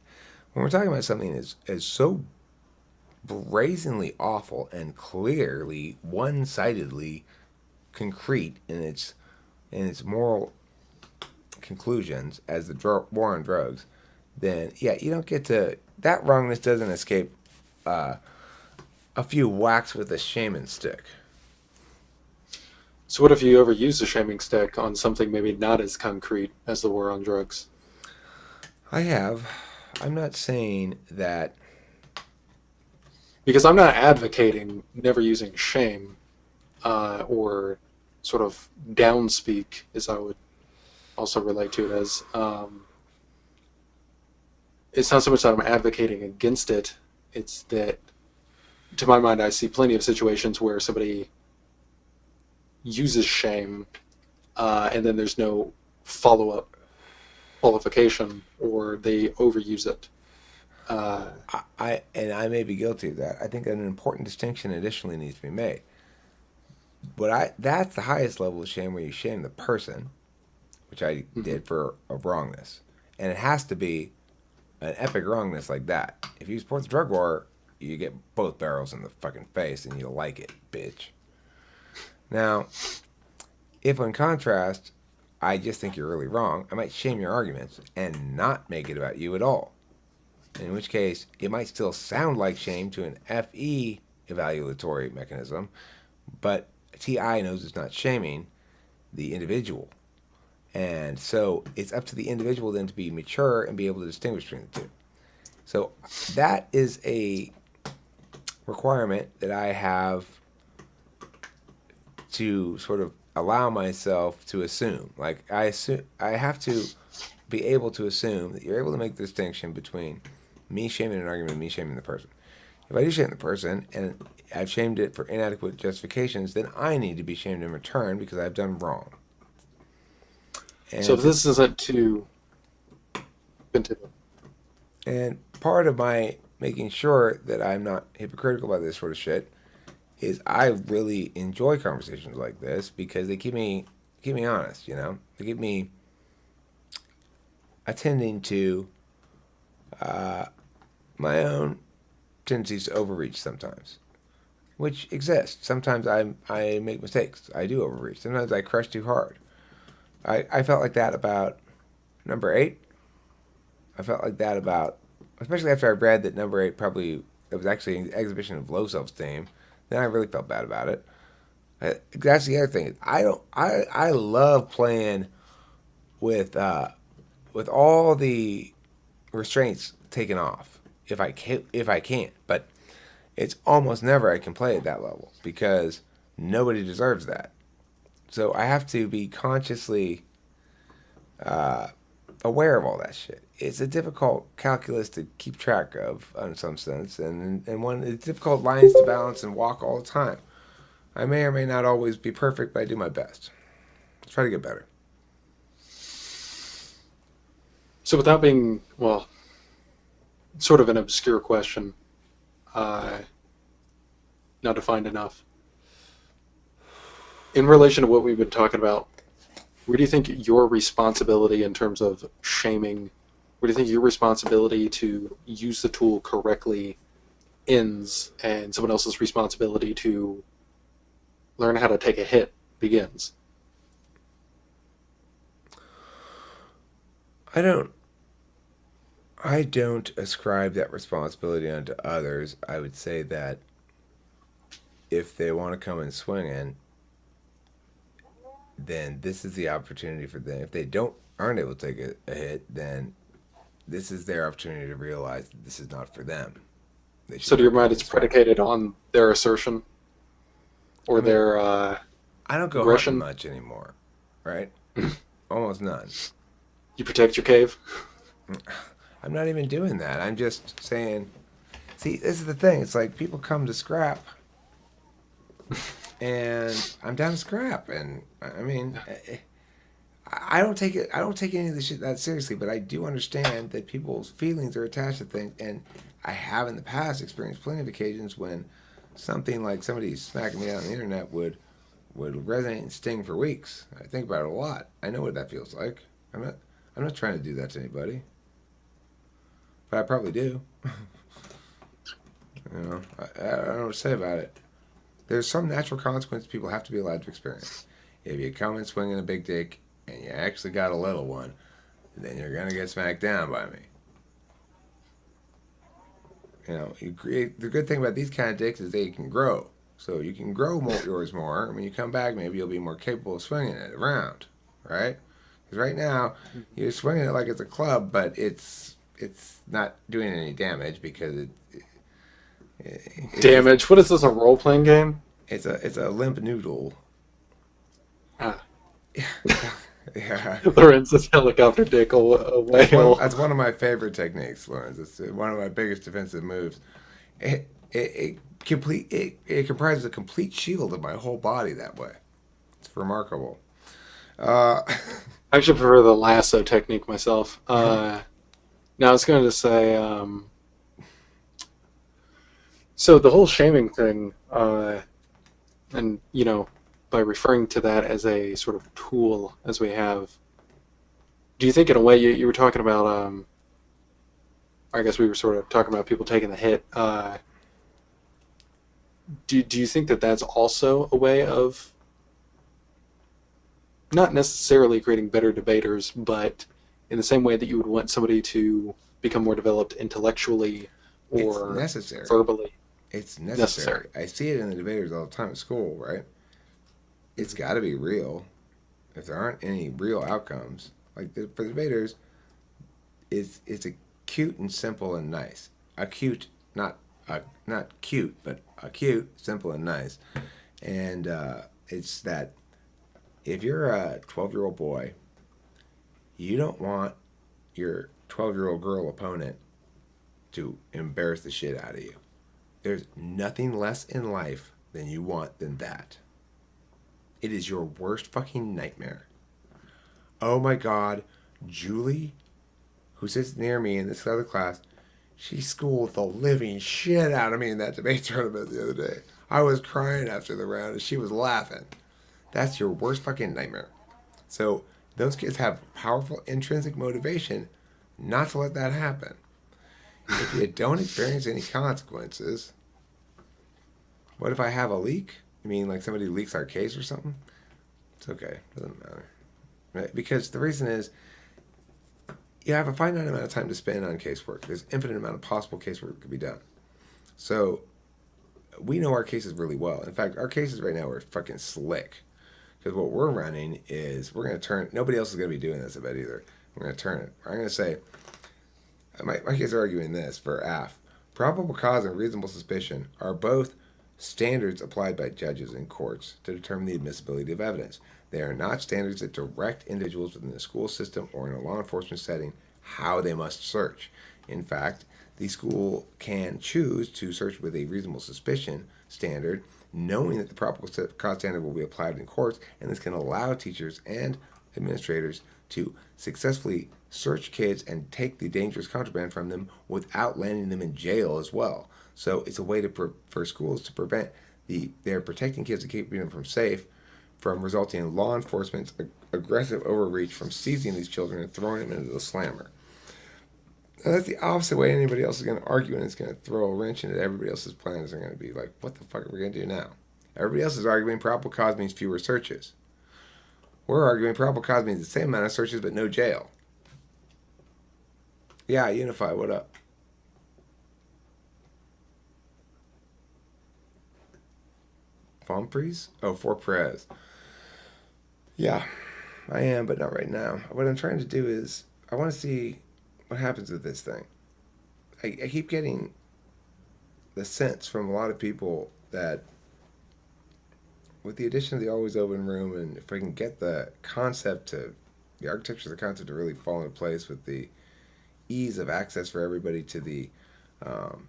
When we're talking about something as so brazenly awful and clearly one-sidedly concrete in its moral conclusions as the war on drugs, then yeah, you don't get to that wrongness doesn't escape uh, a few whacks with a shaman stick. So what if you ever use a shaming stick on something maybe not as concrete as the war on drugs? I have. I'm not saying that. Because I'm not advocating never using shame or sort of downspeak, as I would also relate to it as. It's not so much that I'm advocating against it, it's that, to my mind, I see plenty of situations where somebody uses shame and then there's no follow up qualification or they overuse it. Uh, I may be guilty of that. I think an important distinction additionally needs to be made. But that's the highest level of shame where you shame the person, which I mhm. did for a wrongness, and it has to be an epic wrongness like that. If you support the drug war, you get both barrels in the fucking face, and you like it, bitch. Now, if in contrast, I just think you're really wrong, I might shame your arguments and not make it about you at all. In which case, it might still sound like shame to an FE evaluatory mechanism, but TI knows it's not shaming the individual. And so it's up to the individual then to be mature and be able to distinguish between the two. So that is a requirement that I have to sort of allow myself to assume. Like I have to be able to assume that you're able to make the distinction between me shaming an argument and me shaming the person. If I do shame the person and I've shamed it for inadequate justifications, then I need to be shamed in return because I've done wrong. So And if to this isn't to continue. and part of my making sure that I'm not hypocritical about this sort of shit is I really enjoy conversations like this because they keep me honest. They keep me attending to uh, my own tendencies to overreach sometimes, which exist. Sometimes I make mistakes. I do overreach. Sometimes I crush too hard. I felt like that about number eight. I felt like that about, especially after I read that number eight probably it was actually an exhibition of low self esteem. Then I really felt bad about it. That's the other thing. I don't. I love playing with with all the restraints taken off if I can. But it's almost never I can play at that level because nobody deserves that. So I have to be consciously uh, aware of all that shit. It's a difficult calculus to keep track of, in some sense, and one it's difficult lines to balance and walk all the time. I may or may not always be perfect, but I do my best. Try to get better. So without being, well, sort of an obscure question, uh, not defined enough, in relation to what we've been talking about, where do you think your responsibility in terms of shaming, where do you think your responsibility to use the tool correctly ends and someone else's responsibility to learn how to take a hit begins? I don't. I don't ascribe that responsibility onto others. I would say that if they want to come and swing in, then this is the opportunity for them. If they aren't able to take a hit, then this is their opportunity to realize that this is not for them. They should So to your not be mind, able it's to smack. predicated on their assertion I or mean, their I don't go hunting aggression. much anymore, right? Almost none. You protect your cave. I'm not even doing that. I'm just saying. See, this is the thing. It's like people come to scrap, and I'm down to scrap. And I mean, I don't take it. I don't take any of this shit that seriously. But I do understand that people's feelings are attached to things, and I have in the past experienced plenty of occasions when something like somebody smacking me out on the internet would resonate and sting for weeks. I think about it a lot. I know what that feels like. I'm not. I'm not trying to do that to anybody, but I probably do. You know, I don't know what to say about it. There's some natural consequences people have to be allowed to experience. If you come in swinging a big dick and you actually got a little one, then you're gonna get smacked down by me. You know, you create the good thing about these kind of dicks is they can grow. So you can grow yours more, and when you come back, maybe you'll be more capable of swinging it around, right? Because right now you're swinging it like it's a club, but it's not doing any damage because it's just Damage. What is this? A role playing game? it's a limp noodle. Ah. Yeah, Lorenz's helicopter dick a whale. that's one of my favorite techniques, Lawrence. It's one of my biggest defensive moves. It comprises a complete shield of my whole body that way. It's remarkable. Uh, I actually prefer the lasso technique myself. Now I was going to say, so the whole shaming thing, and by referring to that as a sort of tool as we have, do you think in a way you were talking about? I guess we were sort of talking about people taking the hit. Do you think that that's also a way of not necessarily creating better debaters, but in the same way that you would want somebody to become more developed intellectually it's or necessary. verbally It's necessary? necessary. I see it in the debaters all the time at school, right? It's Mhm. got to be real. If there aren't any real outcomes, for the debaters, it's a cute and simple and nice. Acute, not not cute, but acute, simple and nice. And it's that if you're a 12-year-old boy, you don't want your 12-year-old girl opponent to embarrass the shit out of you. There's nothing less in life than you want than that. It is your worst fucking nightmare. Oh my god, Julie, who sits near me in this other class, she schooled the living shit out of me in that debate tournament the other day. I was crying after the round and she was laughing. That's your worst fucking nightmare. So those kids have powerful intrinsic motivation not to let that happen. If you don't experience any consequences, what if I have a leak? You mean like somebody leaks our case or something? It's okay. Doesn't matter. Right? Because the reason is you have a finite amount of time to spend on casework. There's infinite amount of possible casework that could be done. So we know our cases really well. In fact, our cases right now are fucking slick. Because what we're running is we're going to turn. Nobody else is going to be doing this, I bet either. We're going to turn it. I'm going to say my kids are arguing this for AF. Probable cause and reasonable suspicion are both standards applied by judges in courts to determine the admissibility of evidence. They are not standards that direct individuals within the school system or in a law enforcement setting how they must search. In fact, the school can choose to search with a reasonable suspicion standard, knowing that the probable cause standard will be applied in courts, and this can allow teachers and administrators to successfully search kids and take the dangerous contraband from them without landing them in jail as well. So it's a way for schools to prevent they're protecting kids and keeping them from safe from resulting in law enforcement's aggressive overreach from seizing these children and throwing them into the slammer. And that's the opposite way anybody else is going to argue, and it's going to throw a wrench into everybody else's plans. They're going to be like, what the fuck are we going to do now? Everybody else is arguing probable cause means fewer searches. We're arguing probable cause means the same amount of searches but no jail. Yeah, Unify, what up? Fomfries? Oh, for Perez. Yeah, I am, but not right now. What I'm trying to do is, I want to see what happens with this thing. I keep getting the sense from a lot of people that with the addition of the always open room, and if we can get the architecture of the concept to really fall into place with the ease of access for everybody um,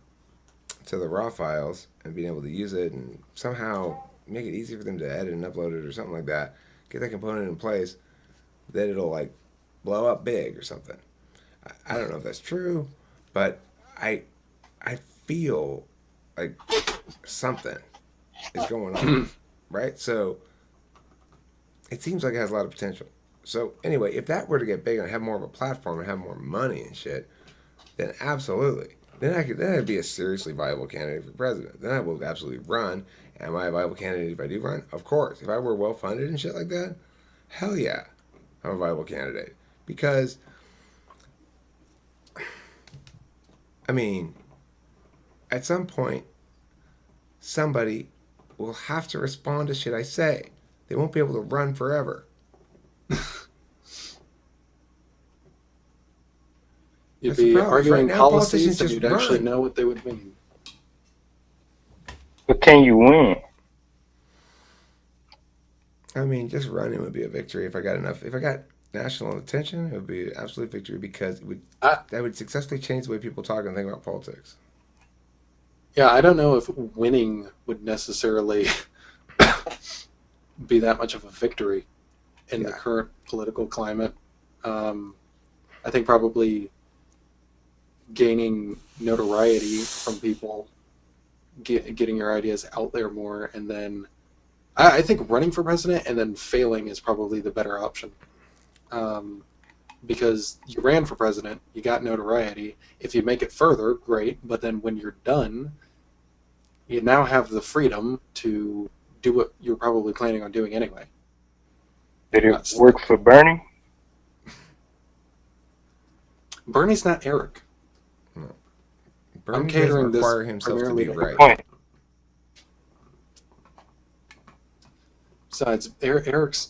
to the raw files and being able to use it and somehow make it easy for them to edit and upload it or something like that, get that component in place, then it'll like blow up big or something. I don't know if that's true, but I I feel like something is going on, right? So it seems like it has a lot of potential. So anyway, if that were to get big and have more of a platform and have more money and shit, then absolutely. Then I'd be a seriously viable candidate for president. Then I will absolutely run. Am I a viable candidate if I do run? Of course. If I were well funded and shit like that, hell yeah, I'm a viable candidate. Because I mean, at some point, somebody will have to respond to shit I say. They won't be able to run forever. You'd That's the be problem. Is right arguing now politicians policies and just you'd actually run. know what they would mean. But can you win? I mean, just running would be a victory if I got enough. If I got national attention, it would be an absolute victory because I, that would successfully change the way people talk and think about politics. yeah, I don't know if winning would necessarily be that much of a victory in the Yeah. current political climate. I think probably gaining notoriety from people, getting your ideas out there more, and then I think running for president and then failing is probably the better option. Um, because you ran for president, you got notoriety. If you make it further, great. But then when you're done, you now have the freedom to do what you're probably planning on doing anyway. Did You're it not work stuck. for Bernie? Bernie's not Eric. No. I'm Bernie doesn't catering this require himself to primarily be to right. Point. besides. Eric's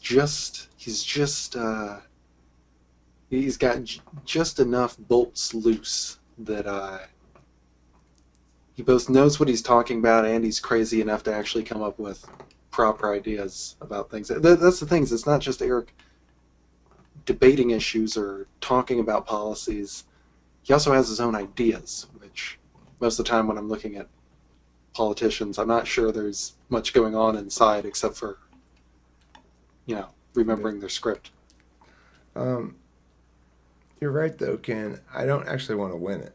he's got just enough bolts loose that he both knows what he's talking about and he's crazy enough to actually come up with proper ideas about things. That's the thing. It's not just Eric debating issues or talking about policies. He also has his own ideas, which most of the time when I'm looking at politicians, I'm not sure there's much going on inside except for, remembering their script. Um, you're right though, Ken. I don't actually want to win it,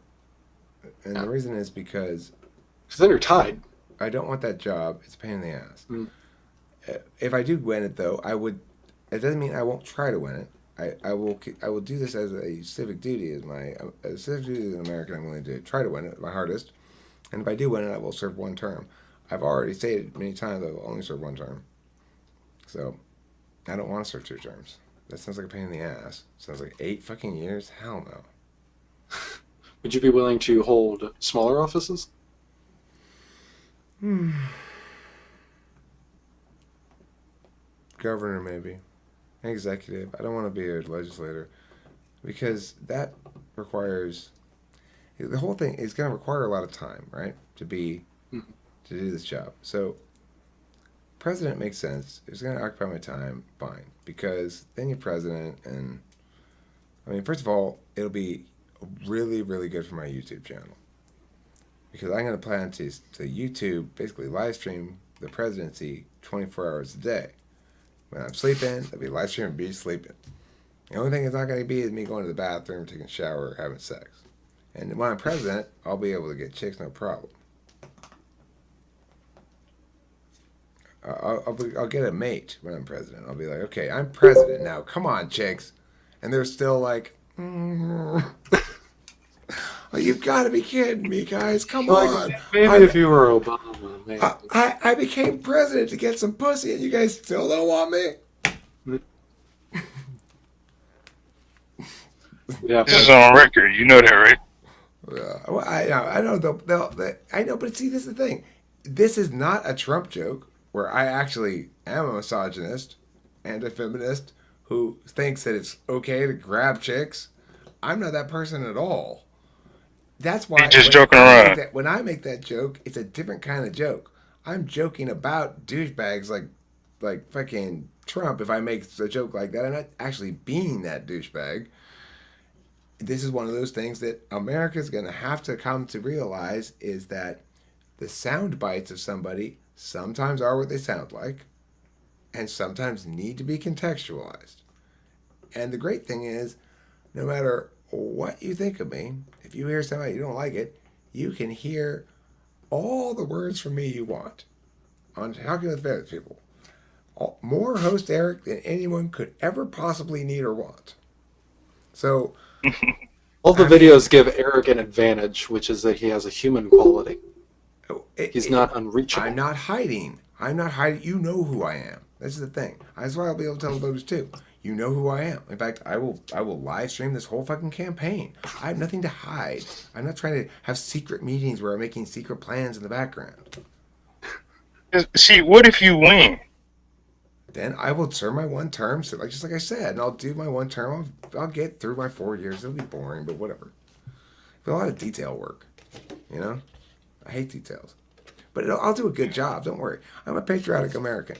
and Yeah. the reason is because Because then you're tied. I don't want that job. It's a pain in the ass. Mm. If I do win it though, I would. It doesn't mean I won't try to win it. I will do this as a civic duty, as a civic duty as an American. I'm willing to try to win it my hardest, and if I do win it, I will serve one term. I've already stated many times I will only serve one term, so I don't want to serve 2 terms. That sounds like a pain in the ass. Sounds like 8 fucking years. Hell no. Would you be willing to hold smaller offices? Governor maybe, executive. I don't want to be a legislator because that requires the whole thing is going to require a lot of time, right? Mhm. To do this job. So president makes sense. It's going to occupy my time, fine, because then you're president, and I mean, first of all, it'll be really, really good for my YouTube channel because I'm going to plan to YouTube basically live stream the presidency 24 hours a day. When I'm sleeping, there'll be live stream of me sleeping. The only thing it's not going to be is me going to the bathroom, taking a shower, or having sex. And when I'm president, I'll be able to get chicks no problem. I'll get a mate when I'm president. I'll be like, okay, I'm president now. Come on, chicks. And they're still like, oh, you've got to be kidding me, guys. Come on. Maybe if you were Obama, maybe. I became president to get some pussy, and you guys still don't want me? Yeah. This is on record. You know that, right? Well, I know. I know, but see, this is the thing. This is not a Trump joke where I actually am a misogynist and a feminist who thinks that it's okay to grab chicks. I'm not that person at all. That's He why just joking around. when I make that joke, it's a different kind of joke. I'm joking about douchebags like fucking Trump. If I make a joke like that, I'm not actually being that douchebag. This is one of those things that America's going to have to come to realize is that the sound bites of somebody sometimes are what they sound like and sometimes need to be contextualized. And the great thing is, no matter what you think of me, if you hear somebody you don't like it, you can hear all the words from me you want on Talking with Famous People. More host Eric than anyone could ever possibly need or want. So, All the I mean, videos give Eric an advantage, which is that he has a human quality. He's not I'm unreachable. not hiding. I'm not hiding. You know who I am. This is the thing. That's why I'll be able to tell the voters too. You know who I am. In fact, I will live stream this whole fucking campaign. I have nothing to hide. I'm not trying to have secret meetings where I'm making secret plans in the background. See, what if you win? Then I will serve my one term, so like just like I said, and I'll do my one term. I'll get through my 4 years. It'll be boring, but whatever. But a lot of detail work, you know. I hate details, but I'll do a good job. Don't worry. I'm a patriotic American.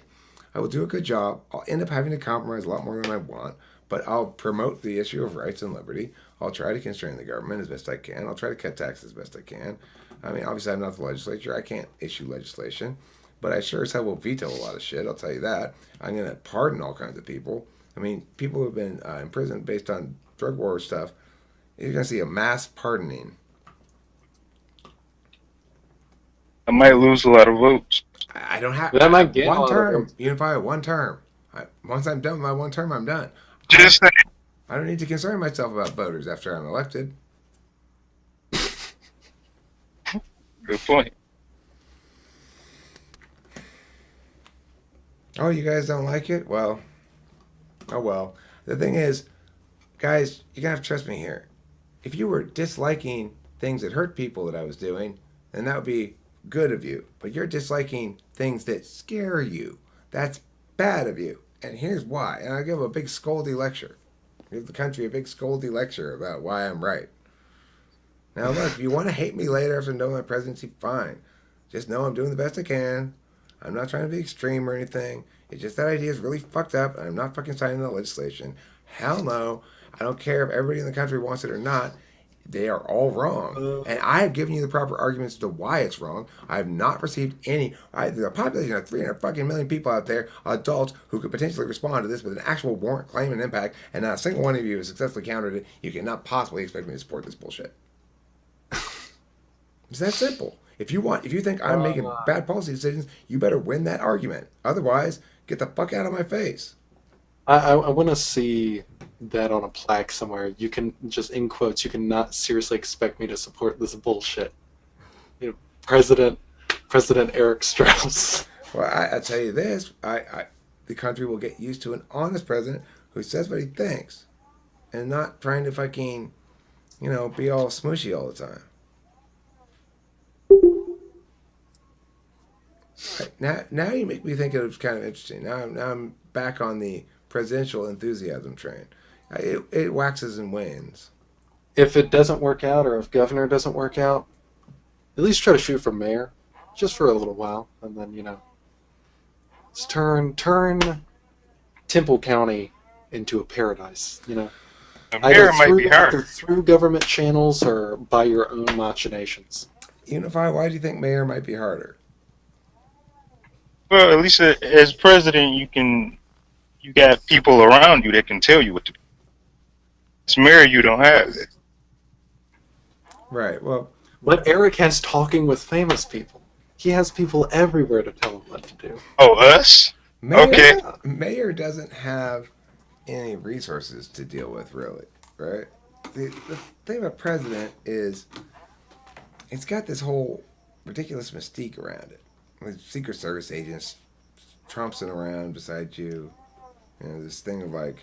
I will do a good job. I'll end up having to compromise a lot more than I want, but I'll promote the issue of rights and liberty. I'll try to constrain the government as best I can. I'll try to cut taxes as best I can. I mean, obviously, I'm not the legislature. I can't issue legislation, but I sure as hell will veto a lot of shit. I'll tell you that. I'm going to pardon all kinds of people. I mean, people who have been in prison based on drug war stuff, you're going to see a mass pardoning. I might lose a lot of votes. I don't have That might gain a one lot of them. term. Unify one term. Once I'm done with my one term, I'm done. Just saying. I don't need to concern myself about voters after I'm elected. Good point. Oh, you guys don't like it? Well, oh well. The thing is, guys, you're gonna have to trust me here. If you were disliking things that hurt people that I was doing, then that would be good of you. But you're disliking things that scare you. That's bad of you. And here's why. And I'll give a big scoldy lecture. Give the country a big scoldy lecture about why I'm right. Now, look, if you want to hate me later after knowing my presidency, fine. Just know I'm doing the best I can. I'm not trying to be extreme or anything. It's just that idea is really fucked up, and I'm not fucking signing the legislation. Hell no. I don't care if everybody in the country wants it or not. They are all wrong. And I have given you the proper arguments as to why it's wrong. I have not received any. There's a population of 300 fucking million people out there, adults, who could potentially respond to this with an actual warrant, claim, and impact, and not a single one of you has successfully countered it. You cannot possibly expect me to support this bullshit. It's that simple. If you think I'm making bad policy decisions, you better win that argument. Otherwise, get the fuck out of my face. I want to see that on a plaque somewhere. You can just in quotes. You cannot seriously expect me to support this bullshit. You know, President Eric Strauss. Well, I tell you this, the country will get used to an honest president who says what he thinks, and not trying to fucking, be all smushy all the time. Now you make me think it was kind of interesting. Now I'm back on the presidential enthusiasm train. It waxes and wanes. If it doesn't work out, or if governor doesn't work out, at least try to shoot for mayor, just for a little while, and then let's turn Temple County into a paradise. The mayor might be hard. Either through government channels or by your own machinations. Unify, why do you think mayor might be harder? Well, at least as president, you got people around you that can tell you what to do. As mayor, you don't have that. Right. Well, But Eric has talking with famous people. He has people everywhere to tell him what to do. Oh, us? Okay. Mayor doesn't have any resources to deal with, really. Right. The thing about president is it's got this whole ridiculous mystique around it. Like Secret Service agents trompsing around beside you. This thing of like,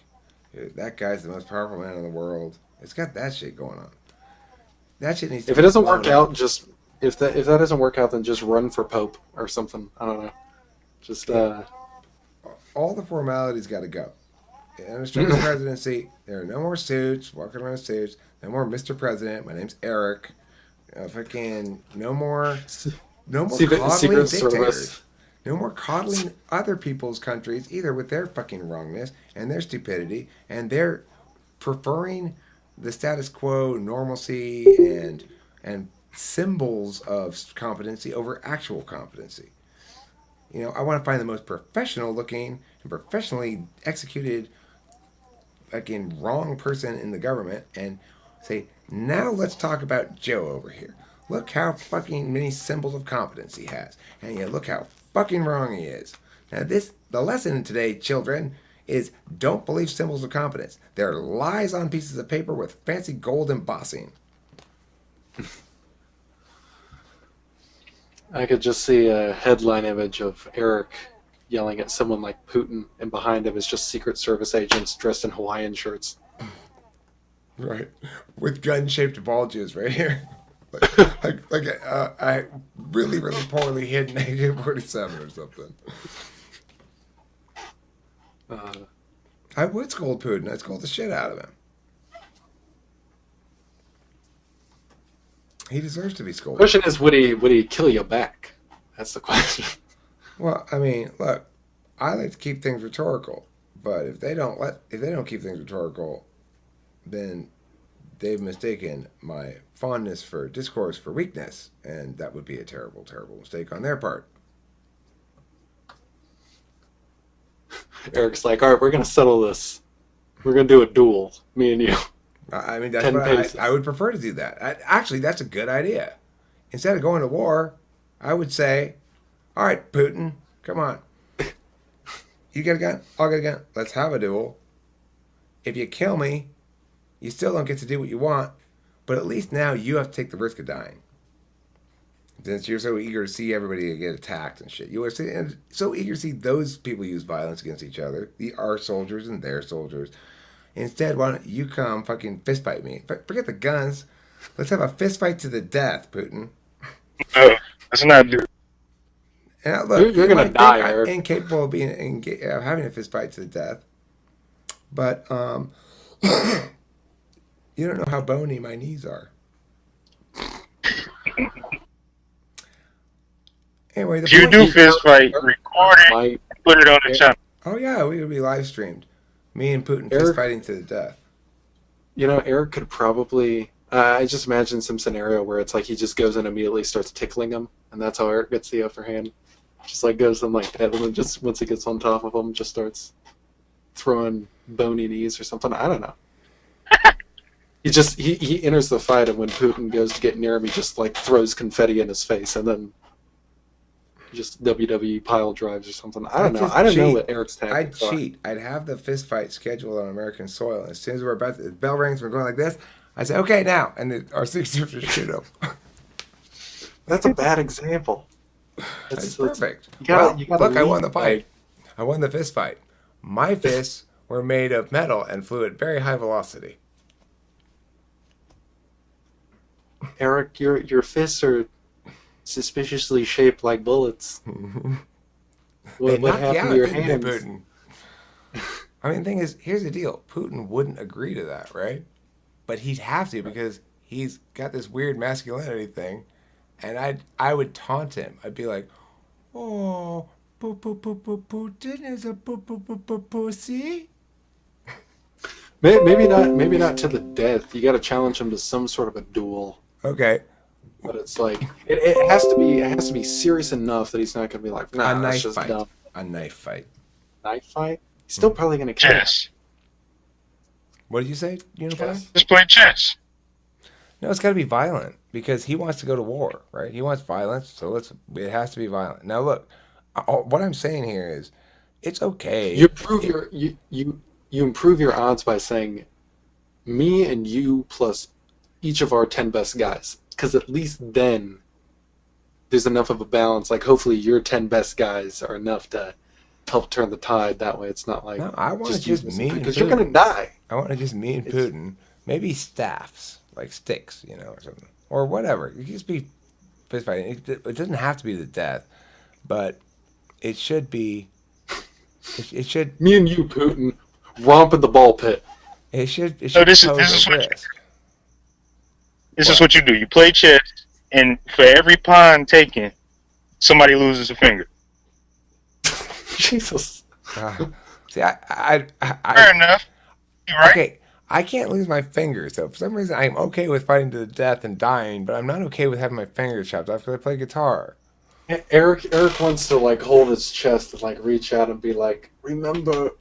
that guy's the most powerful man in the world. It's got that shit going on. That shit needs to If it doesn't work out, just if that doesn't work out, then just run for Pope or something. I don't know. Just all the formalities got to go. In a straight presidency, there are no more suits, walking around suits. No more Mr. President. My name's Eric. Fucking no more Secret coddling dictators. Service. No more coddling other people's countries either with their fucking wrongness and their stupidity and their preferring the status quo, normalcy, and symbols of competency over actual competency. I want to find the most professional looking and professionally executed fucking wrong person in the government and say, now let's talk about Joe over here. Look how fucking many symbols of competence he has. And look how fucking wrong he is. Now the lesson today, children, is don't believe symbols of competence. They're lies on pieces of paper with fancy gold embossing. I could just see a headline image of Eric yelling at someone like Putin, and behind him is just Secret Service agents dressed in Hawaiian shirts. Right. With gun-shaped bulges right here. like a really, really poorly hidden AK-47 or something. I would scold Putin. I'd scold the shit out of him. He deserves to be The scolded. question is, would he kill you back? That's the question. Well, I mean, look, I like to keep things rhetorical, but if they don't keep things rhetorical, then they've mistaken my fondness for discourse for weakness, and that would be a terrible, terrible mistake on their part. Eric's like, all right, we're going to settle this. We're going to do a duel, me and you. I mean, that's 10 what paces. I would prefer to do that. Actually, that's a good idea. Instead of going to war, I would say, all right, Putin, come on. You get a gun? I'll get a gun. Let's have a duel. If you kill me, you still don't get to do what you want, but at least now you have to take the risk of dying. Since you're so eager to see everybody get attacked and shit. You are so eager to see those people use violence against each other, our soldiers and their soldiers. Instead, why don't you come fucking fist fight me? Forget the guns. Let's have a fist fight to the death, Putin. No, let's not do. And look, You're gonna die, I'm Eric. incapable of having a fist fight to the death. But you don't know how bony my knees are. Anyway, If you do fist fight, record it, My, put it on the channel. Oh yeah, we would be live streamed. Me and Putin Eric- fist fighting to the death. Eric could probably. I just imagine some scenario where it's like he just goes and immediately starts tickling him, and that's how Eric gets the upper hand. Just like goes in like that, and then just once he gets on top of him, just starts throwing bony knees or something. I don't know. He enters the fight, and when Putin goes to get near him, he just like throws confetti in his face, and then just WWE pile drives or something. I don't know. I don't know what Eric's tactics I'd are. cheat. I'd have the fist fight scheduled on American soil. And as soon as the bell rings, we're going like this. I say, okay, now, and our 60ers just shoot up. That's a bad example. That's perfect. You gotta look, I lead won the by- fight. I won the fist fight. My fists were made of metal and flew at very high velocity. Eric, your fists are suspiciously shaped like bullets. What knocked you happened out, to your didn't they, hands? Putin? I mean, the thing is, here's the deal. Putin wouldn't agree to that, right? But he'd have to because he's got this weird masculinity thing. And I would taunt him. I'd be like, oh, Putin is a pussy. Maybe not to the death. You got to challenge him to some sort of a duel. Okay, But it's like it has to be serious enough that he's not going to be like, nah, a that's knife just fight. dumb. A knife fight. Knife fight. He's still probably going to kill. Chess. What did you say, Unify? Chess. Just play chess. No, it's got to be violent because he wants to go to war, right? He wants violence, so it has to be violent. Now, look, what I'm saying here is, it's okay. You improve you improve your odds by saying, me and you plus each of our 10 best guys, because at least then there's enough of a balance. Like hopefully your 10 best guys are enough to help turn the tide. That way, it's not like No, I want to just me and because Putin. you're gonna die. I want to just me and Putin. Maybe staffs, like sticks, or something. Or whatever. It could just be fist fighting. It doesn't have to be the death, but it should be. It should. Me and you, Putin, romp in the ball pit. It should. It No, should this is pose a what risk. This is what you do. You play chess. and for every pawn taken, somebody loses a finger. Jesus. Uh, see, I, Fair enough. You right? okay, I can't lose my fingers. So for some reason, I'm okay with fighting to the death and dying, but I'm not okay with having my fingers chopped off because I play guitar. Eric wants to like hold his chest and like reach out and be like, "Remember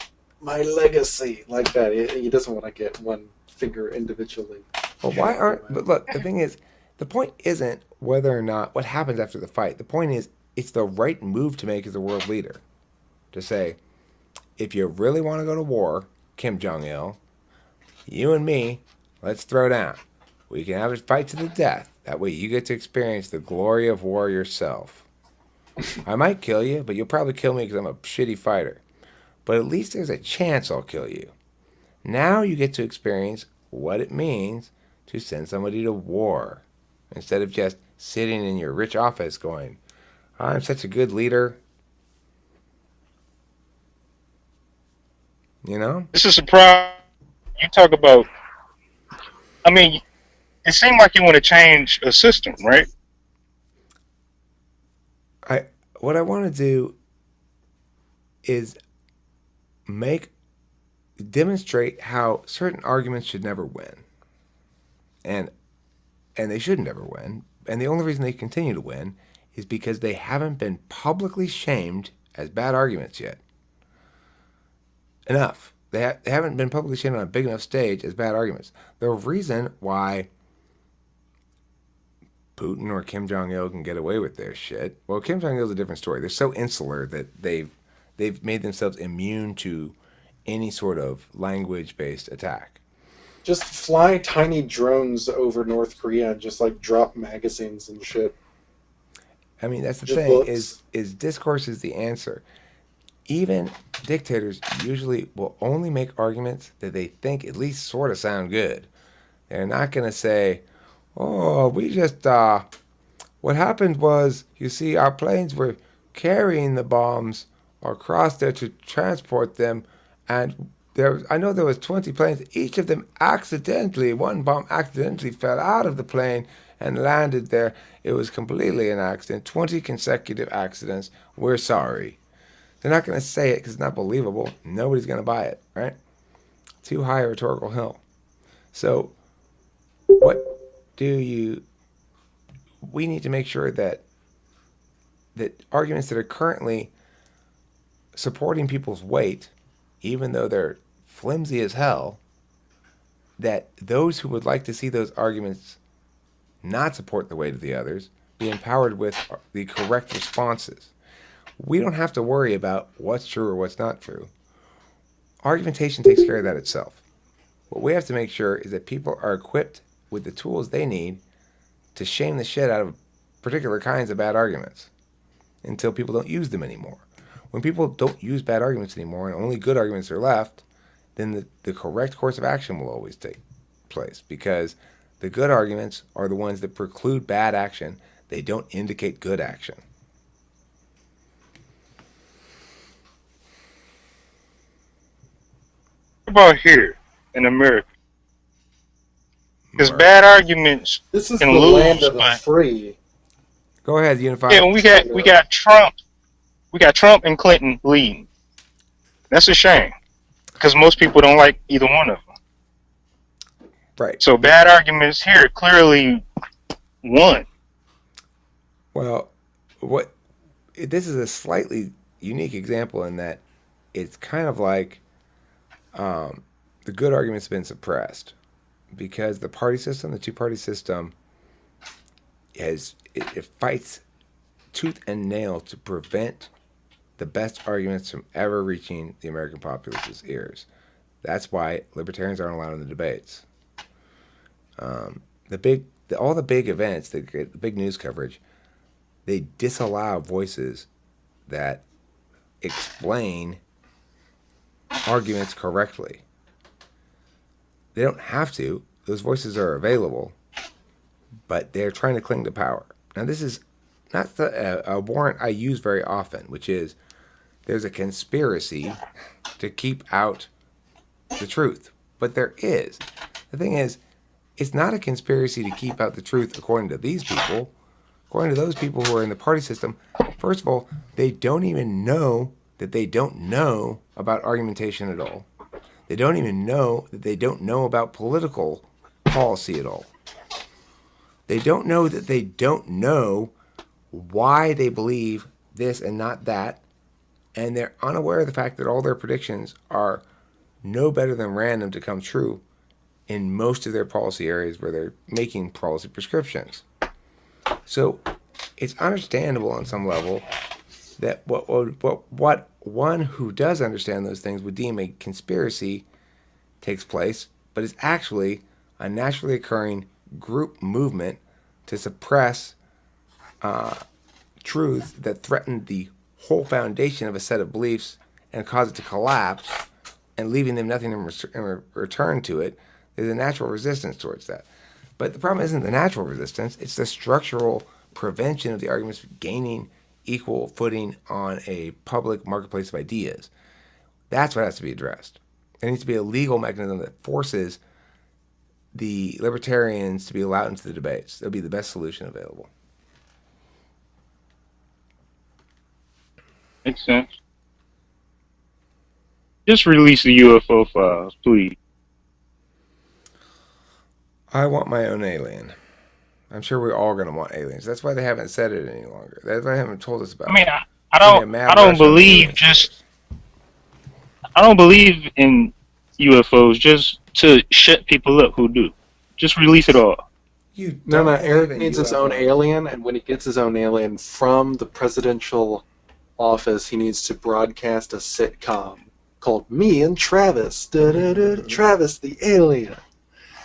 my legacy," like that. He doesn't want to get one finger individually Well, why chopped aren't? away. But look, the thing is, the point isn't whether or not what happens after the fight. The point is, it's the right move to make as a world leader. To say, if you really want to go to war, Kim Jong Il, you and me, let's throw down. We can have a fight to the death. That way, you get to experience the glory of war yourself. I might kill you, but you'll probably kill me because I'm a shitty fighter. But at least there's a chance I'll kill you. Now you get to experience what it means to send somebody to war instead of just sitting in your rich office going, I'm such a good leader. You know? This is a problem. You talk about. I mean, it seemed like you want to change a system, right? I what I want to do is make demonstrate how certain arguments should never win. And they should never win. And the only reason they continue to win is because they haven't been publicly shamed as bad arguments yet. Enough. They haven't been publicly shamed on a big enough stage as bad arguments. The reason why Putin or Kim Jong Il can get away with their shit. Well, Kim Jong Il's a different story. They're so insular that they've made themselves immune to any sort of language based attack. Just fly tiny drones over North Korea and just like drop magazines and shit. I mean, that's the Just thing books. is discourse is the answer. Even dictators usually will only make arguments that they think at least sort of sound good. They're not going to say, "Oh, we just what happened was, you see, our planes were carrying the bombs across there to transport them, and I know there was 20 planes. Each of them accidentally, one bomb accidentally fell out of the plane and landed there. It was completely an accident. 20 consecutive accidents. We're sorry." They're not going to say it because it's not believable. Nobody's going to buy it, right? Too high a rhetorical hill. So, what do you? We need to make sure that arguments that are currently supporting people's weight, even though they're flimsy as hell, that those who would like to see those arguments not support the weight of the others be empowered with the correct responses. We don't have to worry about what's true or what's not true. Argumentation takes care of that itself. What we have to make sure is that people are equipped with the tools they need to shame the shit out of particular kinds of bad arguments until people don't use them anymore. When people don't use bad arguments anymore and only good arguments are left, then the correct course of action will always take place because the good arguments are the ones that preclude bad action. They don't indicate good action. What about here in America? Because Murder. bad arguments This is can the land lose, of the but free. Go ahead, Unify. yeah, we got Trump and Clinton leading. That's a shame because most people don't like either one of them. Right. So bad arguments here clearly won. Well, this is a slightly unique example in that it's kind of like the good argument's been suppressed because the party system, the two-party system, it fights tooth and nail to prevent the best arguments from ever reaching the American populace's ears. That's why libertarians aren't allowed in the debates. All the big events, the big news coverage, they disallow voices that explain arguments correctly. They don't have to. Those voices are available, but they're trying to cling to power. Now, this is not a warrant I use very often, which is there's a conspiracy to keep out the truth. But there is. The thing is, it's not a conspiracy to keep out the truth according to these people. according to those people who are in the party system, first of all, they don't even know that they don't know about argumentation at all. They don't even know that they don't know about political policy at all. They don't know that they don't know why they believe this and not that. And they're unaware of the fact that all their predictions are no better than random to come true in most of their policy areas where they're making policy prescriptions. So it's understandable on some level that what one who does understand those things would deem a conspiracy takes place, but it's actually a naturally occurring group movement to suppress truths that threaten the whole foundation of a set of beliefs and cause it to collapse, and leaving them nothing in return to it. There's a natural resistance towards that. But the problem isn't the natural resistance, it's the structural prevention of the arguments gaining equal footing on a public marketplace of ideas. That's what has to be addressed. There needs to be a legal mechanism that forces the libertarians to be allowed into the debates. That would be the best solution available. Makes sense. Just release the UFO files, please. I want my own alien. I'm sure we're all going to want aliens. That's why they haven't said it any longer. That's why they haven't told us about I mean, it. I don't believe I don't believe in UFOs just to shut people up who do. Just release it all. No, Eric needs his own alien, and when he gets his own alien from the presidential office, he needs to broadcast a sitcom called Me and Travis. Travis the alien.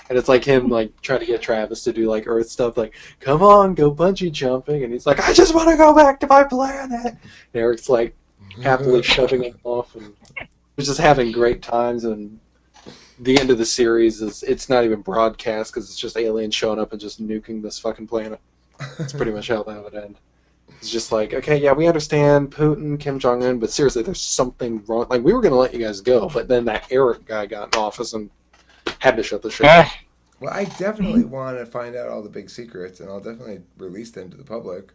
And it's like him trying to get Travis to do like Earth stuff, like, come on, go bungee jumping, and he's like, I just want to go back to my planet. And Eric's like happily shoving him off, and we're just having great times. And the end of the series is it's not even broadcast because it's just aliens showing up and just nuking this fucking planet. That's pretty much how that would end. It's just like, okay, yeah, we understand Putin, Kim Jong-un, but seriously, there's something wrong. Like, we were going to let you guys go, but then that Eric guy got in office and had to shut the shit down. Well, I definitely want to find out all the big secrets, and I'll definitely release them to the public.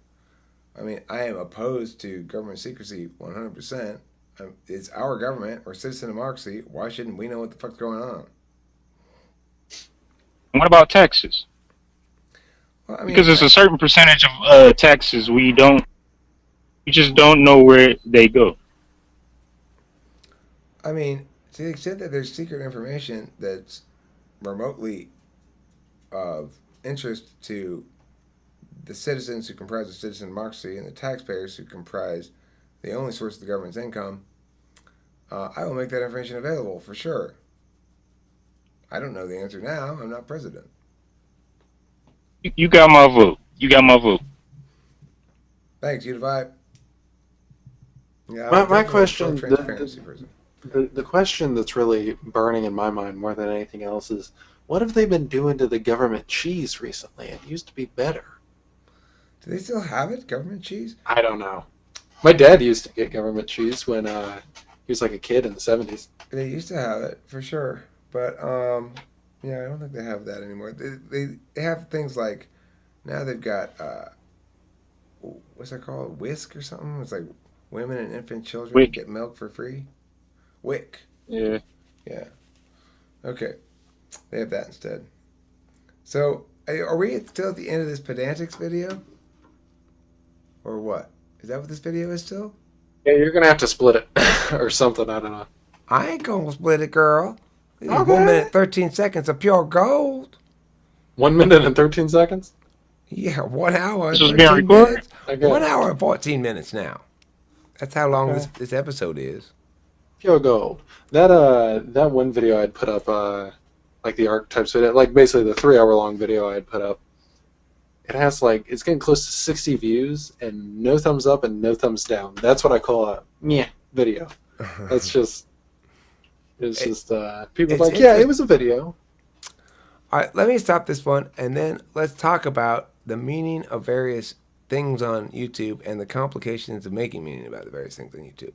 I mean, I am opposed to government secrecy 100%. It's our government. We're citizen democracy. Why shouldn't we know what the fuck's going on? What about taxes? Well, I mean, because there's a certain percentage of taxes we just don't know where they go. I mean, to the extent that there's secret information that's remotely of interest to the citizens who comprise the citizen democracy and the taxpayers who comprise the only source of the government's income, I will make that information available for sure. I don't know the answer now. I'm not president. You got my vote. You got my vote. Thanks, you vibe. Yeah, my question, the question that's really burning in my mind more than anything else is, what have they been doing to the government cheese recently? It used to be better. Do they still have it, government cheese? I don't know. My dad used to get government cheese when he was like a kid in the 70s. They used to have it, for sure. But, yeah, I don't think they have that anymore. They have things like, now they've got, what's that called? Whisk or something? It's like women and infant children get milk for free. WIC. Yeah. Yeah. Okay. They have that instead. So, are we still at the end of this Pedantics video? Or what? Is that what this video is still? Yeah, you're going to have to split it. Or something, I don't know. I ain't going to split it, girl. This is Okay. 1 minute, 13 seconds of pure gold. 1 minute and 13 seconds? Yeah, 1 hour and This is being 13 recorded? minutes. Okay. 1 hour and 14 minutes now. That's how long Okay. this episode is. Pure gold. That one video I'd put up, like the archetypes video, like basically the 3 hour long video I had put up, it has it's getting close to 60 views and no thumbs up and no thumbs down. That's what I call a meh video. That's just, people like, yeah, it was a video. All right, let me stop this one, and then let's talk about the meaning of various things on YouTube and the complications of making meaning about the various things on YouTube.